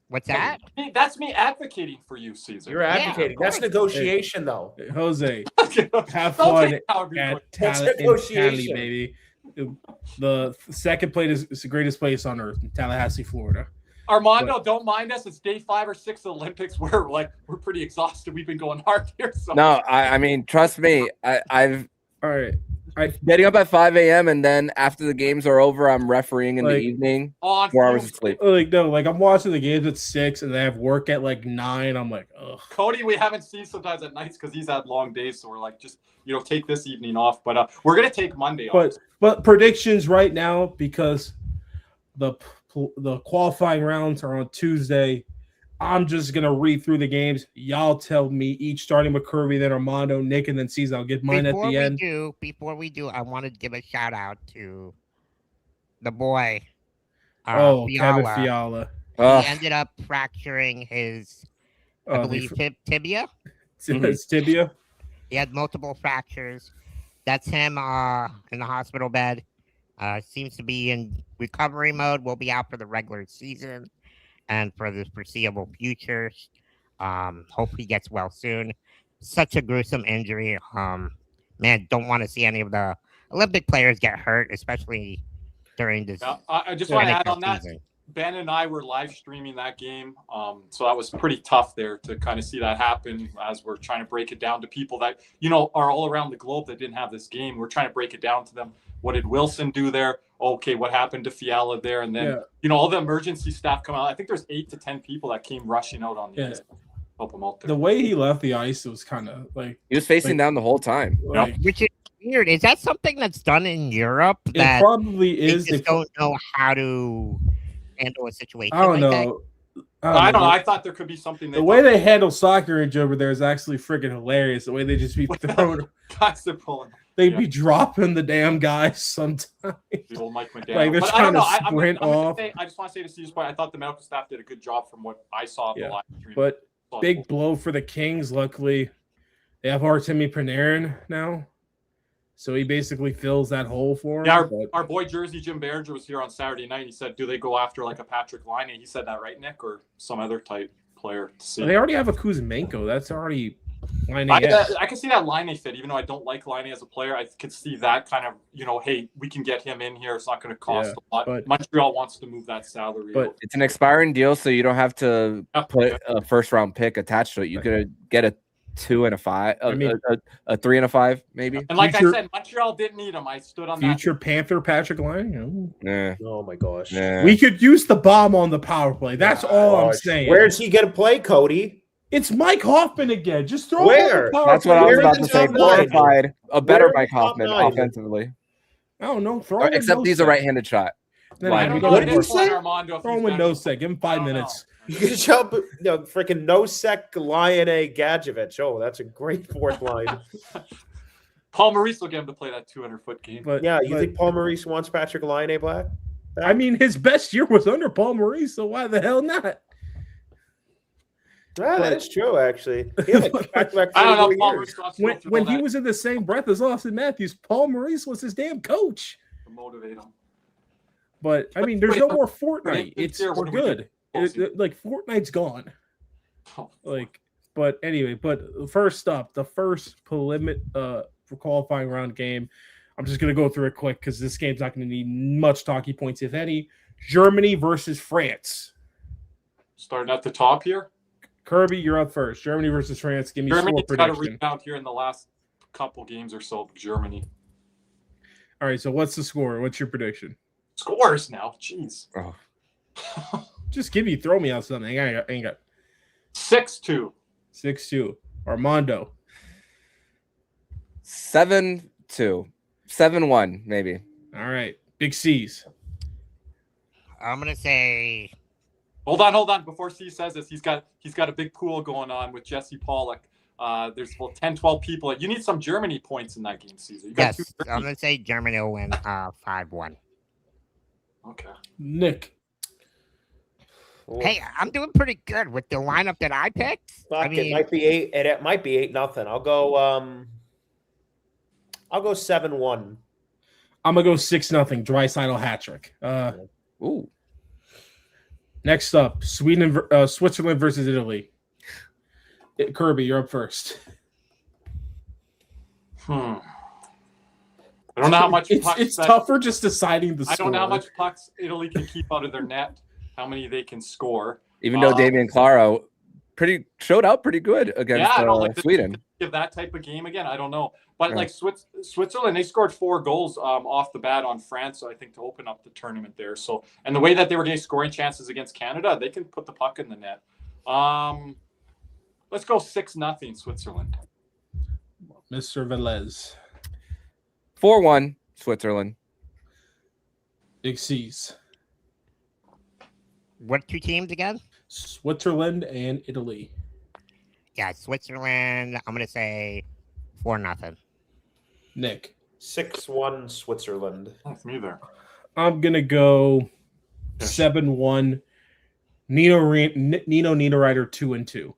Speaker 2: What's that?
Speaker 1: That's me advocating for you, Caesar.
Speaker 5: You're advocating. That's
Speaker 2: course.
Speaker 5: negotiation, though.
Speaker 3: Jose, have
Speaker 1: Don't
Speaker 3: fun
Speaker 1: take however you
Speaker 3: at
Speaker 1: put it.
Speaker 3: Tally, in Tally,
Speaker 5: negotiation.
Speaker 3: baby. The second place is the greatest place on earth, Tallahassee, Florida.
Speaker 1: Armando, don't mind us. It's day 5 or 6 Olympics. We're pretty exhausted. We've been going hard here. So.
Speaker 4: No, I mean, trust me. I've
Speaker 3: All right.
Speaker 4: getting up at 5 a.m. and then after the games are over, I'm refereeing in the evening.
Speaker 1: On
Speaker 4: 4 hours of sleep.
Speaker 3: I'm watching the games at 6 and they have work at 9. I'm like, ugh.
Speaker 1: Cody, we haven't seen sometimes at nights because he's had long days. So we're just take this evening off. But we're gonna take Monday off.
Speaker 3: But predictions right now, because the qualifying rounds are on Tuesday. I'm just gonna read through the games. Y'all tell me each, starting with Kirby, then Armando, Nick, and then Caesar. I'll get mine at the end.
Speaker 2: Before we do, I want to give a shout out to the boy.
Speaker 3: Kevin
Speaker 2: Fiala.
Speaker 3: Fiala.
Speaker 2: He ended up fracturing his, I believe, tibia.
Speaker 3: It's tibia.
Speaker 2: He had multiple fractures. That's him in the hospital bed. Seems to be in recovery mode. Will be out for the regular season and for the foreseeable future. Hope he gets well soon. Such a gruesome injury. Man, don't want to see any of the Olympic players get hurt, especially during this.
Speaker 1: I just want to add on that. Ben and I were live streaming that game, so that was pretty tough there to kind of see that happen as we're trying to break it down to people that are all around the globe that didn't have this game. We're trying to break it down to them. What did Wilson do there? Okay, what happened to Fiala there? And then all the emergency staff come out. I think there's 8 to 10 people that came rushing out on the ice to help him out there.
Speaker 3: The way he left the ice, it was kind of
Speaker 4: he was facing down the whole time.
Speaker 2: Which is weird. Is that something that's done in Europe?
Speaker 3: It probably is.
Speaker 2: They just don't know how to handle a situation.
Speaker 3: I don't know.
Speaker 1: I don't know. I thought there could be something.
Speaker 3: The way they handle soccer over there is actually freaking hilarious. The way they just be throwing, they'd be dropping the damn guys sometimes.
Speaker 1: The old Mike went down.
Speaker 3: Like they're trying to sprint off.
Speaker 1: I just want to say to Steve's point, I thought the medical staff did a good job from what I saw. The live stream.
Speaker 3: But big blow for the Kings. Luckily, they have Artemi Panarin now. So he basically fills that hole for him.
Speaker 1: Yeah, our boy Jersey Jim Behringer was here on Saturday night. He said, do they go after a Patrick Laine? He said that, right, Nick? Or some other type player? To see.
Speaker 3: They already have a Kuzmenko. That's already Laine.
Speaker 1: I can see that Laine fit. Even though I don't like Laine as a player, I could see that kind of, hey, we can get him in here. It's not going to cost a lot. But Montreal wants to move that salary.
Speaker 4: But it's an expiring deal, so you don't have to put a first-round pick attached to it. You could get a 2 and a 5, a 3 and a 5, maybe.
Speaker 1: And like I said, Montreal didn't need him. I stood on
Speaker 3: future Panther Patrick Laine.
Speaker 5: Oh my gosh,
Speaker 3: we could use the bomb on the power play. That's all I'm saying.
Speaker 5: Where's he gonna play, Cody?
Speaker 3: It's Mike Hoffman again. Just throw
Speaker 5: where.
Speaker 3: Him on the power
Speaker 4: That's
Speaker 3: play.
Speaker 4: what I was about to say. Qualified, a better Mike Hoffman offensively.
Speaker 3: I don't know.
Speaker 4: Except he's a right-handed shot.
Speaker 5: What did you say?
Speaker 3: Throw him with no sec. Give him 5 minutes.
Speaker 5: You can jump, freaking no sec Lion Gadjevich. Oh, that's a great fourth line.
Speaker 1: Paul Maurice will get him to play that 200-foot game.
Speaker 5: But you think Paul Maurice wants Patrick Laine back?
Speaker 3: I mean, his best year was under Paul Maurice, so why the hell not?
Speaker 5: That's true, actually. He had
Speaker 1: I don't know. Paul Maurice
Speaker 3: when he was in the same breath as Austin Matthews, Paul Maurice was his damn coach.
Speaker 1: To motivate him.
Speaker 3: But I mean, there's no more Fortnite. We're good. Fortnite's gone. But anyway, first up, the first for qualifying round game. I'm just gonna go through it quick because this game's not gonna need much talking points, if any. Germany versus France.
Speaker 1: Starting at the top here.
Speaker 3: Kirby, you're up first. Germany versus France. Give me score prediction.
Speaker 1: Germany's got a rebound here in the last couple games or so. Germany.
Speaker 3: All right. So what's the score? What's your prediction?
Speaker 1: Scores now. Jeez.
Speaker 4: Oh.
Speaker 3: Just throw me out something. I ain't got
Speaker 1: 6-2.
Speaker 3: 6-2. Armando.
Speaker 4: 7-2. 7-1, maybe.
Speaker 3: All right. Big C's.
Speaker 2: I'm gonna say.
Speaker 1: Hold on. Before C says this, he's got a big pool going on with Jesse Pollock. There's about 10, 12 people. You need some Germany points in that game, Caesar. You got
Speaker 2: Yes, I'm going to say Germany will win 5-1.
Speaker 1: Okay.
Speaker 3: Nick.
Speaker 2: Hey, I'm doing pretty good with the lineup that I picked.
Speaker 5: Fuck, it might be 8. It might be 8-0. I'll go 7-1.
Speaker 3: I'm gonna go 6-0. Draisaitl hat trick.
Speaker 4: Ooh.
Speaker 3: Next up, Switzerland versus Italy. Kirby, you're up first.
Speaker 1: I don't know how much
Speaker 3: it's tougher just deciding the score.
Speaker 1: I don't know how much pucks Italy can keep out of their net, how many they can score.
Speaker 4: Even though Damian Claro showed out pretty good against Sweden.
Speaker 1: Give that type of game again, I don't know. But like Switzerland, they scored 4 goals off the bat on France, so I think to open up the tournament there. So, and the way that they were getting scoring chances against Canada, they can put the puck in the net. Let's go 6-0 Switzerland.
Speaker 3: Mr. Velez.
Speaker 4: 4-1 Switzerland.
Speaker 3: Big C's.
Speaker 2: What 2 teams again?
Speaker 3: Switzerland and Italy.
Speaker 2: Yeah, Switzerland. I'm going to say 4-0.
Speaker 3: Nick.
Speaker 5: 6-1 Switzerland.
Speaker 1: That's me there.
Speaker 3: I'm going to go 7-1. Nino Niederreiter 2-2.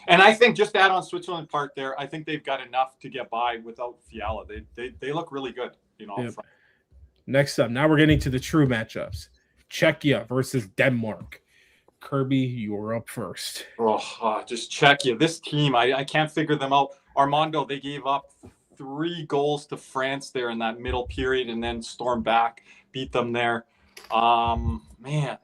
Speaker 1: And I think just to add on Switzerland part there, I think they've got enough to get by without Fiala. They look really good,
Speaker 3: Yep. Next up, now we're getting to the true matchups. Czechia versus Denmark. Kirby, you're up first.
Speaker 1: Just Czechia. This team, I can't figure them out. Armando, they gave up 3 goals to France there in that middle period and then stormed back, beat them there. Man.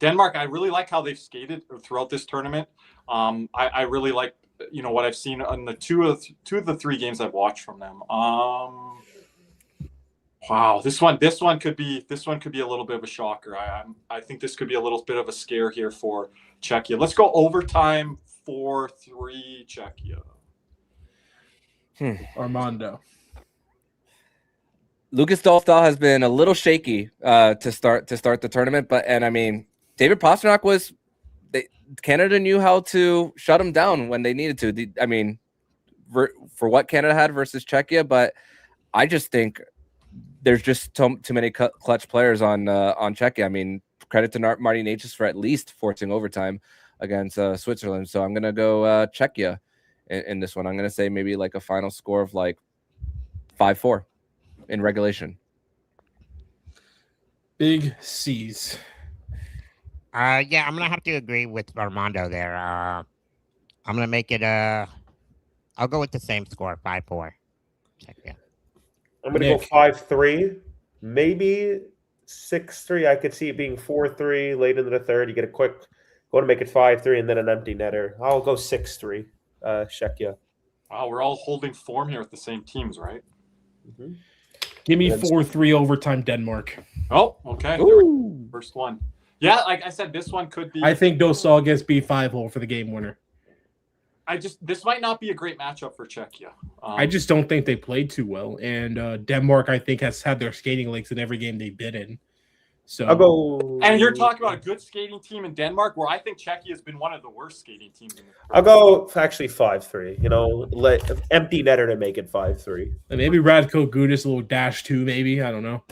Speaker 1: Denmark, I really like how they've skated throughout this tournament. I really like, what I've seen on the two of the 3 games I've watched from them. Wow, this one could be a little bit of a shocker. I think this could be a little bit of a scare here for Czechia. Let's go overtime 4-3 Czechia.
Speaker 3: Armando.
Speaker 4: Lucas Dolstall has been a little shaky to start the tournament, and I mean, David Pastrnak Canada knew how to shut him down when they needed to. For what Canada had versus Czechia, but I just think there's just too many clutch players on Czechia. I mean, credit to Marty Necas for at least forcing overtime against Switzerland. So I'm gonna go Czechia in this one. I'm gonna say maybe like a final score of like 5-4 in regulation.
Speaker 3: Big C's.
Speaker 2: Yeah, I'm gonna have to agree with Armando there. I'm gonna make it I'll go with the same score, 5-4. Czechia.
Speaker 5: I'm going to go 5-3, maybe 6-3. I could see it being 4-3 late into the third. You get a quick, go to make it 5-3 and then an empty netter. I'll go 6-3, Czechia.
Speaker 1: Wow, we're all holding form here with the same teams, right?
Speaker 5: Mm-hmm.
Speaker 3: Give me 4-3 overtime Denmark.
Speaker 1: Oh, okay. First one. Yeah, like I said, this one could be.
Speaker 3: I think Dostal gets B5-hole for the game winner.
Speaker 1: This might not be a great matchup for Czechia.
Speaker 3: I just don't think they played too well. And Denmark, I think, has had their skating legs in every game they've been in. So
Speaker 5: I'll go.
Speaker 1: And you're talking about a good skating team in Denmark, where I think Czechia has been one of the worst skating teams in the
Speaker 5: I'll go actually 5-3. Let empty netter to make it 5-3.
Speaker 3: And maybe Radko Gudas, a little -2, maybe. I don't know.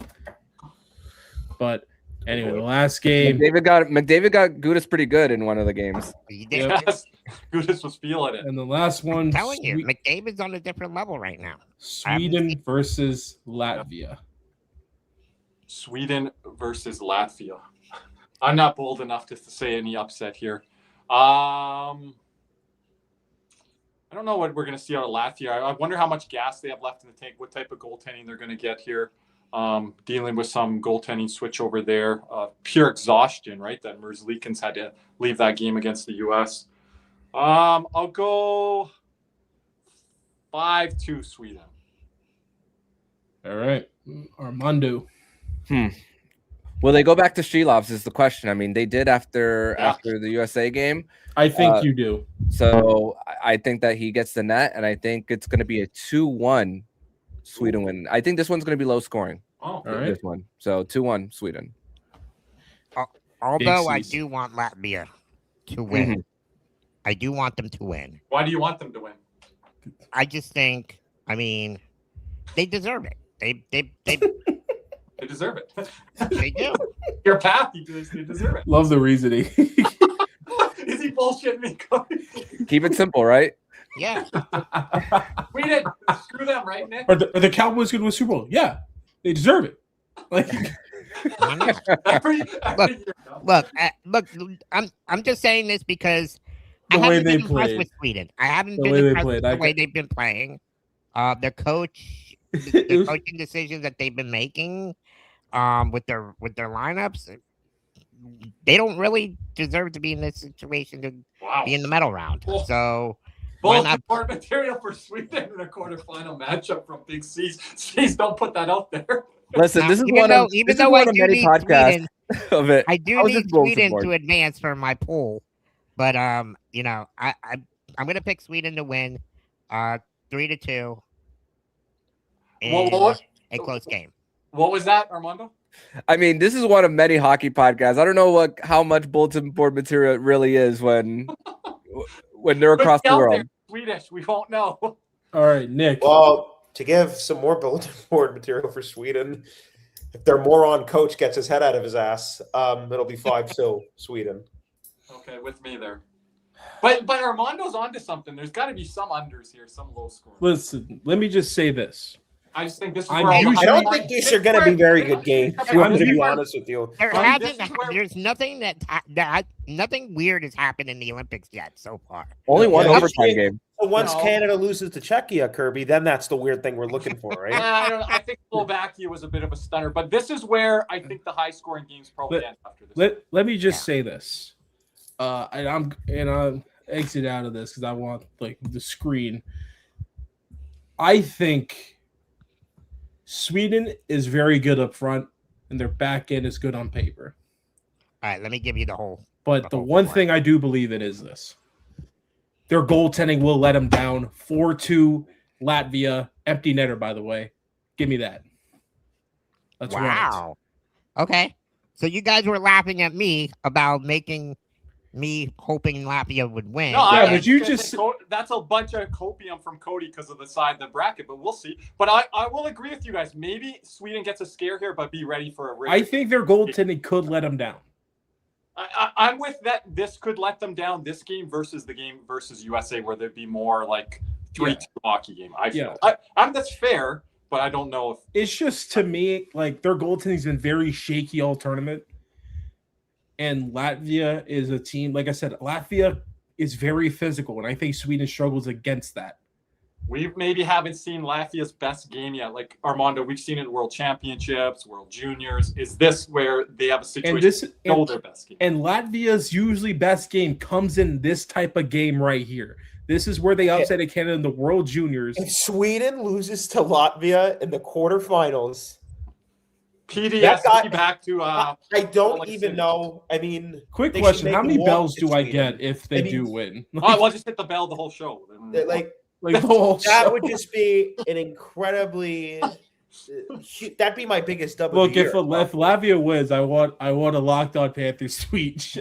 Speaker 3: But anyway, the last game.
Speaker 4: McDavid got Gudas pretty good in one of the games.
Speaker 1: Yes, Gudas was feeling it.
Speaker 3: And the last one.
Speaker 2: I'm telling you, McDavid's on a different level right now.
Speaker 3: Sweden versus Latvia.
Speaker 1: Sweden versus Latvia. I'm not bold enough to say any upset here. I don't know what we're going to see out of Latvia. I wonder how much gas they have left in the tank, what type of goaltending they're going to get here. Dealing with some goaltending switch over there. Pure exhaustion, right? That Merzlikins had to leave that game against the U.S. I'll go 5-2 Sweden.
Speaker 3: All right. Armando.
Speaker 4: Will they go back to Shilovs is the question. I mean, they did after the USA game.
Speaker 3: I think you do.
Speaker 4: So I think that he gets the net, and I think it's going to be a 2-1 Sweden win. I think this one's going to be low scoring.
Speaker 3: All right.
Speaker 4: This one. So 2-1 Sweden.
Speaker 2: Although I do want Latvia to win. I do want them to win.
Speaker 1: Why do you want them to win?
Speaker 2: I just think, I mean, they deserve it. They
Speaker 1: They deserve it.
Speaker 2: they do.
Speaker 1: Your path, they deserve it.
Speaker 3: Love the reasoning.
Speaker 1: Is he bullshitting me, Cody?
Speaker 4: Keep it simple, right?
Speaker 2: Yeah.
Speaker 1: We did. Screw them, right, Nick?
Speaker 3: Are the Cowboys going to win Super Bowl? Yeah, they deserve it. Like,
Speaker 2: I know.
Speaker 1: Every
Speaker 2: Look,
Speaker 1: year, no?
Speaker 2: Look. I'm just saying this because
Speaker 3: The
Speaker 2: I
Speaker 3: way
Speaker 2: haven't
Speaker 3: they
Speaker 2: been impressed
Speaker 3: played.
Speaker 2: with Sweden. I haven't
Speaker 3: The
Speaker 2: been
Speaker 3: way they
Speaker 2: impressed
Speaker 3: played.
Speaker 2: with the way they've been playing. Their coach, the coaching decisions that they've been making, with their lineups, they don't really deserve to be in this situation to
Speaker 1: Wow.
Speaker 2: be in the medal round.
Speaker 1: Oh.
Speaker 2: So why
Speaker 1: Both
Speaker 2: not?
Speaker 1: support material for Sweden in a quarterfinal matchup from Big C's. Please don't put that out there.
Speaker 4: Listen,
Speaker 2: Now,
Speaker 4: this is
Speaker 2: even
Speaker 4: one of
Speaker 2: though
Speaker 4: many podcasts
Speaker 2: Sweden,
Speaker 4: of it.
Speaker 2: I do
Speaker 4: How is
Speaker 2: need
Speaker 4: this goal
Speaker 2: Sweden
Speaker 4: support?
Speaker 2: to advance for my pool, but I'm gonna pick Sweden to win, 3-2, in
Speaker 1: What?
Speaker 2: a close game.
Speaker 1: What was that, Armando?
Speaker 4: I mean, this is one of many hockey podcasts. I don't know how much bulletin board material it really is when they're across
Speaker 1: Put it
Speaker 4: the
Speaker 1: out
Speaker 4: world.
Speaker 1: there. Swedish. We won't know.
Speaker 3: all right, Nick.
Speaker 5: Well, to give some more bulletin board material for Sweden, if their moron coach gets his head out of his ass, it'll be 5-2 Sweden.
Speaker 1: Okay, with me there. But Armando's onto something. There's got to be some unders here, some low score.
Speaker 3: Listen, let me just say this.
Speaker 1: I just think this is
Speaker 3: I'm
Speaker 1: where all the
Speaker 3: usually-
Speaker 5: I don't think these are going to be very good games. I'm going to be honest with you.
Speaker 2: There's nothing nothing weird has happened in the Olympics yet so far.
Speaker 4: Only one
Speaker 5: Yeah,
Speaker 4: overtime game.
Speaker 5: So once
Speaker 1: No.
Speaker 5: Canada loses to Czechia, Kirby, then that's the weird thing we're looking for, right?
Speaker 1: I don't know. I think Slovakia was a bit of a stunner, but this is where I think the high scoring games probably end after this.
Speaker 3: Let me just say this. And I'll exit out of this because I want like the screen. I think Sweden is very good up front, and their back end is good on paper.
Speaker 2: All right, let me give you the whole.
Speaker 3: But the one thing I do believe in is this: their goaltending will let them down. 4-2 Latvia, empty netter, by the way. Give me that. That's right.
Speaker 2: Wow. Okay, so you guys were laughing at me about making me hoping Latvia would win.
Speaker 1: No,
Speaker 3: Yeah,
Speaker 1: I
Speaker 3: but you
Speaker 1: was gonna
Speaker 3: just-
Speaker 1: say that's a bunch of copium from Cody because of the side of the bracket, but we'll see. But I will agree with you guys. Maybe Sweden gets a scare here, but be ready for a rip.
Speaker 3: I think their goaltending could let them down.
Speaker 1: I'm with that. This could let them down this game versus the game versus USA, where there'd be more like 3-2 hockey game. I feel. That's fair, but I don't know if
Speaker 3: It's just to me like their goaltending's been very shaky all tournament. And Latvia is a team, like I said, Latvia is very physical, and I think Sweden struggles against that.
Speaker 1: we maybe haven't seen Latvia's best game yet. Like Armando, we've seen it in World Championships, World Juniors. Is this where they have a situation to show their best game?
Speaker 3: And Latvia's usually best game comes in this type of game right here. This is where they upset Canada in the World Juniors.
Speaker 5: If Sweden loses to Latvia in the quarterfinals,
Speaker 1: PTSD back to
Speaker 5: I don't even know. I mean,
Speaker 3: Quick
Speaker 5: they should
Speaker 3: question:
Speaker 5: make
Speaker 3: How many
Speaker 5: them
Speaker 3: bells
Speaker 5: walk
Speaker 3: do
Speaker 5: to
Speaker 3: I
Speaker 5: Sweden.
Speaker 3: get if they
Speaker 5: I mean,
Speaker 3: do win?
Speaker 1: Oh, well, just hit the bell the whole show.
Speaker 5: Like
Speaker 3: Like the whole
Speaker 5: that
Speaker 3: show.
Speaker 5: would just be an incredibly. That'd be my biggest double.
Speaker 3: Look, if Latvia wins, I want a locked on Panthers tweet.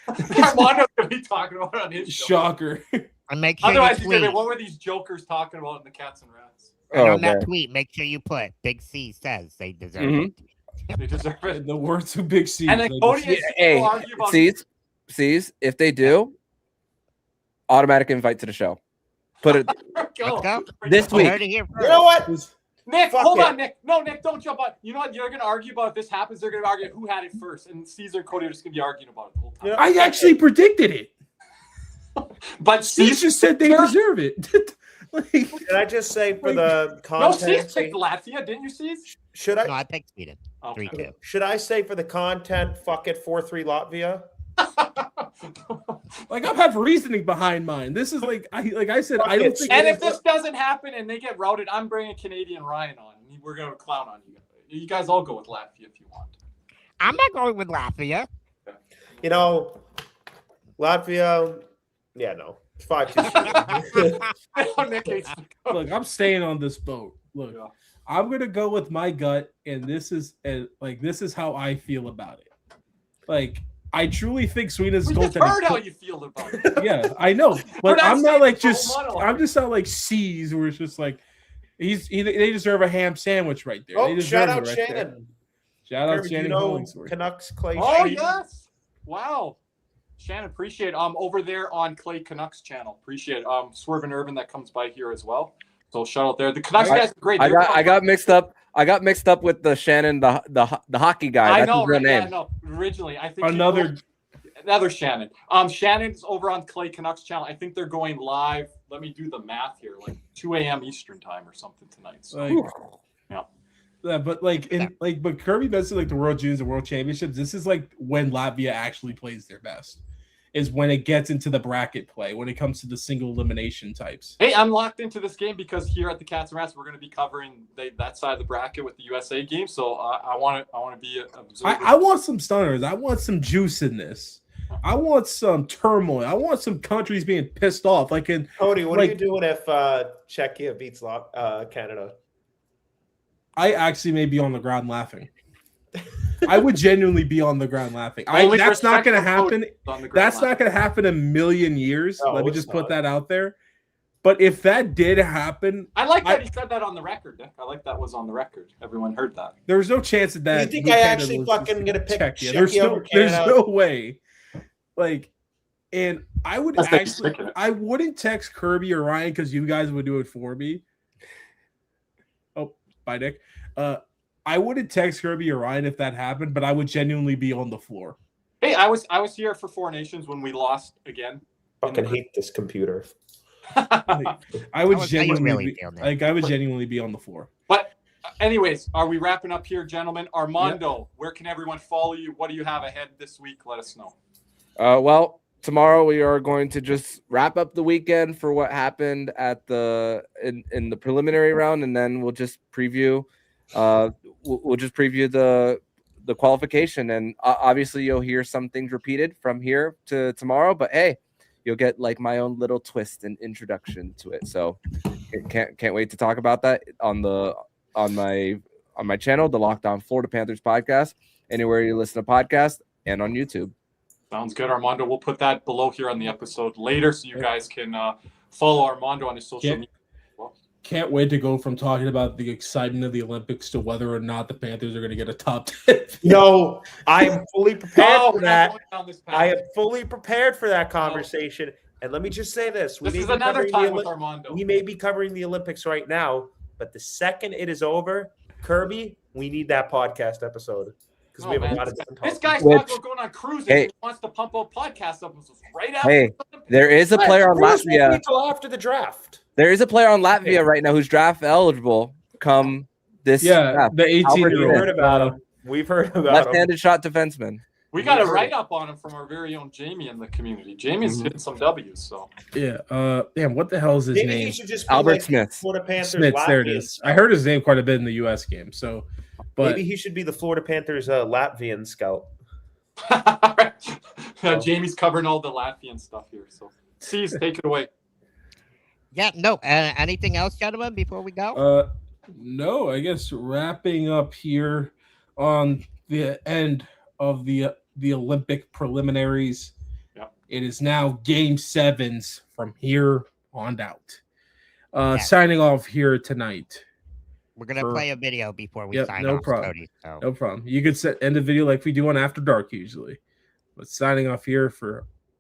Speaker 1: Armando's gonna be talking about it on his show.
Speaker 3: Shocker.
Speaker 2: And make sure
Speaker 1: Otherwise,
Speaker 2: you
Speaker 1: he's gonna
Speaker 2: tweet.
Speaker 1: be, what were these jokers talking about in the Cats and Rats?
Speaker 2: And
Speaker 4: Oh,
Speaker 2: on that
Speaker 4: man.
Speaker 2: tweet, make sure you put Big C says they deserve
Speaker 4: Mhm.
Speaker 2: it.
Speaker 1: They deserve it.
Speaker 3: In the words of Big C.
Speaker 1: And then Cody is
Speaker 4: Hey,
Speaker 1: people argue about
Speaker 4: sees, if they do, automatic invite to the show. Put it
Speaker 2: Let's go.
Speaker 4: this
Speaker 2: You
Speaker 4: week.
Speaker 2: heard it here first.
Speaker 5: You know what?
Speaker 1: Nick,
Speaker 5: Fuck
Speaker 1: hold
Speaker 5: it.
Speaker 1: on, Nick. No, Nick, don't jump on. You know what? You're gonna argue about if this happens. They're gonna argue who had it first, and Caesar and Cody are just gonna be arguing about it the whole time.
Speaker 5: Yeah.
Speaker 3: I actually predicted it.
Speaker 1: But
Speaker 3: He
Speaker 1: Caesar,
Speaker 3: just said they deserve it. Like,
Speaker 5: Can I just say for the
Speaker 1: no, Caesar
Speaker 5: content?
Speaker 1: picked Latvia, didn't you, Caesar?
Speaker 5: Should
Speaker 2: No,
Speaker 5: I?
Speaker 2: I picked Sweden.
Speaker 1: Okay.
Speaker 2: 3-2.
Speaker 5: Should I say for the content? Fuck it, 4-3 Latvia.
Speaker 3: like I have reasoning behind mine. This is like I said, I don't think.
Speaker 1: And if this doesn't happen and they get routed, I'm bringing Canadian Ryan on. We're gonna clown on you. You guys all go with Latvia if you want.
Speaker 2: I'm not going with Latvia.
Speaker 5: You know, Latvia. Yeah, no, it's 5-2.
Speaker 1: Nick hates to go.
Speaker 3: Look, I'm staying on this boat. Look,
Speaker 1: Yeah.
Speaker 3: I'm gonna go with my gut, and this is how I feel about it. Like I truly think Sweden's
Speaker 1: We just
Speaker 3: goaltending.
Speaker 1: heard how you feel about it.
Speaker 3: Yeah, I know,
Speaker 1: We're
Speaker 3: but
Speaker 1: not
Speaker 3: I'm not
Speaker 1: saying
Speaker 3: like
Speaker 1: it's all
Speaker 3: just.
Speaker 1: monologue.
Speaker 3: I'm just not like C's where it's just like they deserve a ham sandwich right there. They
Speaker 5: Oh,
Speaker 3: deserve
Speaker 5: shout
Speaker 3: it
Speaker 5: out
Speaker 3: right there.
Speaker 5: Shannon.
Speaker 3: Shout out
Speaker 5: Kirby, do
Speaker 3: Shannon
Speaker 5: you know
Speaker 3: Hollingsworth.
Speaker 5: Canucks Clay.
Speaker 1: Oh
Speaker 5: Shannon?
Speaker 1: yes, wow, Shannon, appreciate it. Over there on Clay Canucks channel, appreciate it. Swerve and Irvin that comes by here as well. So shout out there. The Canucks guys are great.
Speaker 4: I got mixed up. I got mixed up with the Shannon, the hockey guy.
Speaker 1: I
Speaker 4: That's
Speaker 1: know,
Speaker 4: his real
Speaker 1: right?
Speaker 4: name.
Speaker 1: Yeah, no. Originally, I think
Speaker 3: Another
Speaker 1: Shannon. Shannon's over on Clay Canucks channel. I think they're going live. Let me do the math here, like 2 a.m. Eastern time or something tonight. So,
Speaker 3: yeah, but but Kirby Benson, like the World Juniors and World Championships, this is like when Latvia actually plays their best. Is when it gets into the bracket play, when it comes to the single elimination types.
Speaker 1: Hey, I'm locked into this game because here at the Cats and Rats, we're going to be covering that side of the bracket with the USA game. So I want to be observer.
Speaker 3: I want some stunners. I want some juice in this. I want some turmoil. I want some countries being pissed off. Like in
Speaker 5: Cody, what are you doing if Czechia beats Canada?
Speaker 3: I actually may be on the ground laughing. I would genuinely be on the ground laughing. That's not going to happen. That's not going to happen in a million years.
Speaker 5: No,
Speaker 3: Let me just put that out there. But if that did happen,
Speaker 1: I like that he said that on the record, Nick. I like that was on the record. Everyone heard that.
Speaker 3: There's no chance of that.
Speaker 5: You think I actually fucking going to pick
Speaker 3: Czechia?
Speaker 5: Czechia
Speaker 3: There's no way. Like, and I would actually, I wouldn't text Kirby or Ryan because you guys would do it for me. Oh, bye, Nick. I wouldn't text Kirby or Ryan if that happened, but I would genuinely be on the floor.
Speaker 1: Hey, I was here for Four Nations when we lost again.
Speaker 5: Fucking hate this computer.
Speaker 3: I would genuinely be on the floor.
Speaker 1: But anyways, are we wrapping up here, gentlemen? Armando, Where can everyone follow you? What do you have ahead this week? Let us know.
Speaker 4: Well, tomorrow we are going to just wrap up the weekend for what happened at in the preliminary round, and then we'll just preview. We'll just preview the qualification, and obviously you'll hear some things repeated from here to tomorrow. But hey, you'll get like my own little twist and introduction to it. So can't wait to talk about that on my channel, the Locked On Florida Panthers podcast, anywhere you listen to podcasts, and on YouTube.
Speaker 1: Sounds good, Armando. We'll put that below here on the episode later so you guys can follow Armando on his social media.
Speaker 3: Can't wait to go from talking about the excitement of the Olympics to whether or not the Panthers are going to get a top 10.
Speaker 5: No, I am fully prepared for that. I am
Speaker 1: path.
Speaker 5: fully prepared for that conversation. And let me just say this.
Speaker 1: This is another time with Armando.
Speaker 5: We may be covering the Olympics right now, but the second it is over, Kirby, we need that podcast episode. Because we have a lot of different topics.
Speaker 1: This guy's talking about going on cruises. He wants to pump up podcast episodes right after.
Speaker 4: Hey, there is a player on Latvia.
Speaker 5: Until after the draft.
Speaker 4: There is a player on Latvia right now who's draft eligible come this.
Speaker 3: Yeah, the 18-year-old.
Speaker 5: We've heard about him. We've heard about him.
Speaker 4: Left-handed shot defenseman.
Speaker 1: We got a write-up on him from our very own Jamie in the community. Jamie's hitting some W's. So
Speaker 3: yeah, damn, what the hell is his
Speaker 5: Maybe
Speaker 3: name?
Speaker 5: he should just be
Speaker 4: Albert
Speaker 5: like
Speaker 4: Smith.
Speaker 5: Florida Panthers.
Speaker 3: Smith, there it
Speaker 5: Latvian
Speaker 3: is.
Speaker 5: scout.
Speaker 3: I heard his name quite a bit in the U.S. game. So, but
Speaker 5: maybe he should be the Florida Panthers Latvian scout.
Speaker 1: Jamie's covering all the Latvian stuff here. So, C's, take it away.
Speaker 2: Yeah, no. Anything else, gentlemen, before we go?
Speaker 3: No, I guess wrapping up here on the end of the Olympic preliminaries.
Speaker 1: Yep.
Speaker 3: It is now game 7s from here on out. Signing off here tonight.
Speaker 2: We're gonna play a video before we sign
Speaker 3: no
Speaker 2: off.
Speaker 3: Problem.
Speaker 2: Cody, so.
Speaker 3: No problem. You could end the video like we do on After Dark usually. But signing off here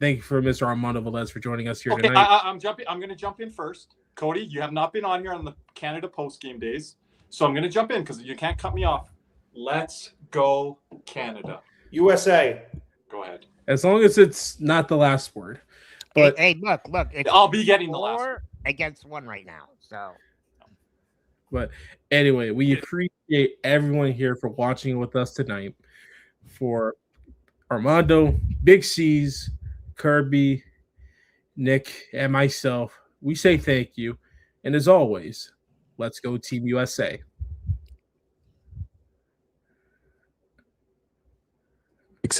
Speaker 3: thank you for Mr. Armando Velez for joining us here tonight.
Speaker 1: I'm going to jump in first. Cody, you have not been on here on the Canada post-game days, so I'm going to jump in because you can't cut me off. Let's go, Canada.
Speaker 5: USA.
Speaker 1: Go ahead.
Speaker 3: As long as it's not the last word. But
Speaker 2: hey, look.
Speaker 1: I'll be getting the last word.
Speaker 2: Against 1 right now. So.
Speaker 3: But anyway, we appreciate everyone here for watching with us tonight. For Armando, Big C's, Kirby, Nick, and myself, we say thank you. And as always, let's go Team USA.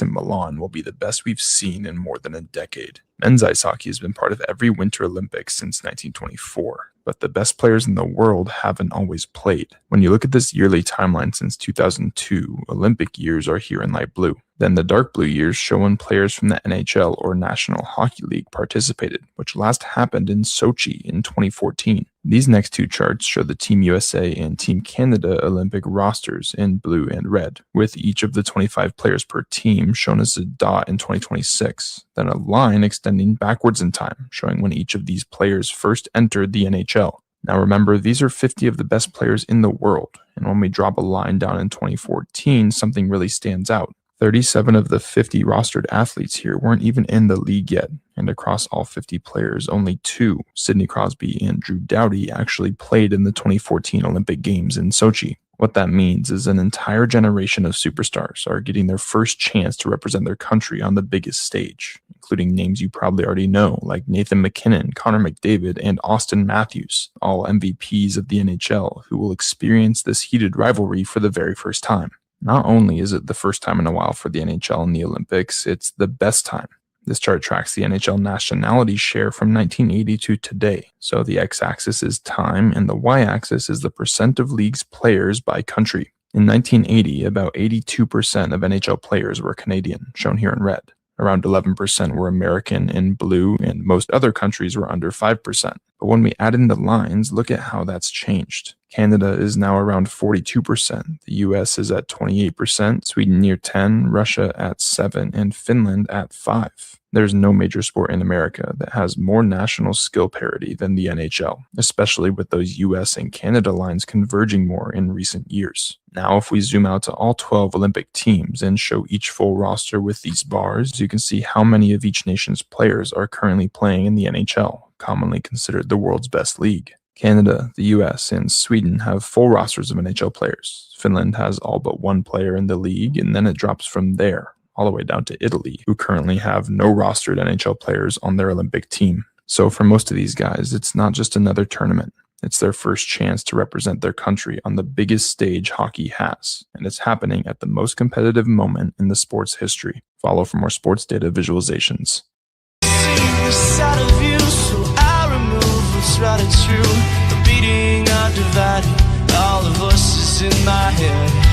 Speaker 7: In Milan will be the best we've seen in more than a decade. Men's ice hockey has been part of every Winter Olympics since 1924, but the best players in the world haven't always played. When you look at this yearly timeline since 2002, Olympic years are here in light blue. Then the dark blue years show when players from the NHL or National Hockey League participated, which last happened in Sochi in 2014. These next two charts show the Team USA and Team Canada Olympic rosters in blue and red, with each of the 25 players per team shown as a dot in 2026, then a line extending backwards in time, showing when each of these players first entered the NHL. Now remember, these are 50 of the best players in the world, and when we drop a line down in 2014, something really stands out. 37 of the 50 rostered athletes here weren't even in the league yet, and across all 50 players, only 2, Sidney Crosby and Drew Doughty, actually played in the 2014 Olympic Games in Sochi. What that means is an entire generation of superstars are getting their first chance to represent their country on the biggest stage, including names you probably already know, like Nathan MacKinnon, Connor McDavid, and Austin Matthews, all MVPs of the NHL, who will experience this heated rivalry for the very first time. Not only is it the first time in a while for the NHL in the Olympics, it's the best time. This chart tracks the NHL nationality share from 1980 to today. So the x-axis is time and the y-axis is the percent of league's players by country. In 1980, about 82% of NHL players were Canadian, shown here in red. Around 11% were American in blue, and most other countries were under 5%. But when we add in the lines, look at how that's changed. Canada is now around 42%, the US is at 28%, Sweden near 10%, Russia at 7%, and Finland at 5%. There's no major sport in America that has more national skill parity than the NHL, especially with those US and Canada lines converging more in recent years. Now, if we zoom out to all 12 Olympic teams and show each full roster with these bars, you can see how many of each nation's players are currently playing in the NHL, commonly considered the world's best league. Canada, the US, and Sweden have full rosters of NHL players. Finland has all but one player in the league, and then it drops from there, all the way down to Italy, who currently have no rostered NHL players on their Olympic team. So for most of these guys, it's not just another tournament. It's their first chance to represent their country on the biggest stage hockey has, and it's happening at the most competitive moment in the sport's history. Follow for more sports data visualizations.
Speaker 8: Right at you, the beating undivided, all the voices in my head.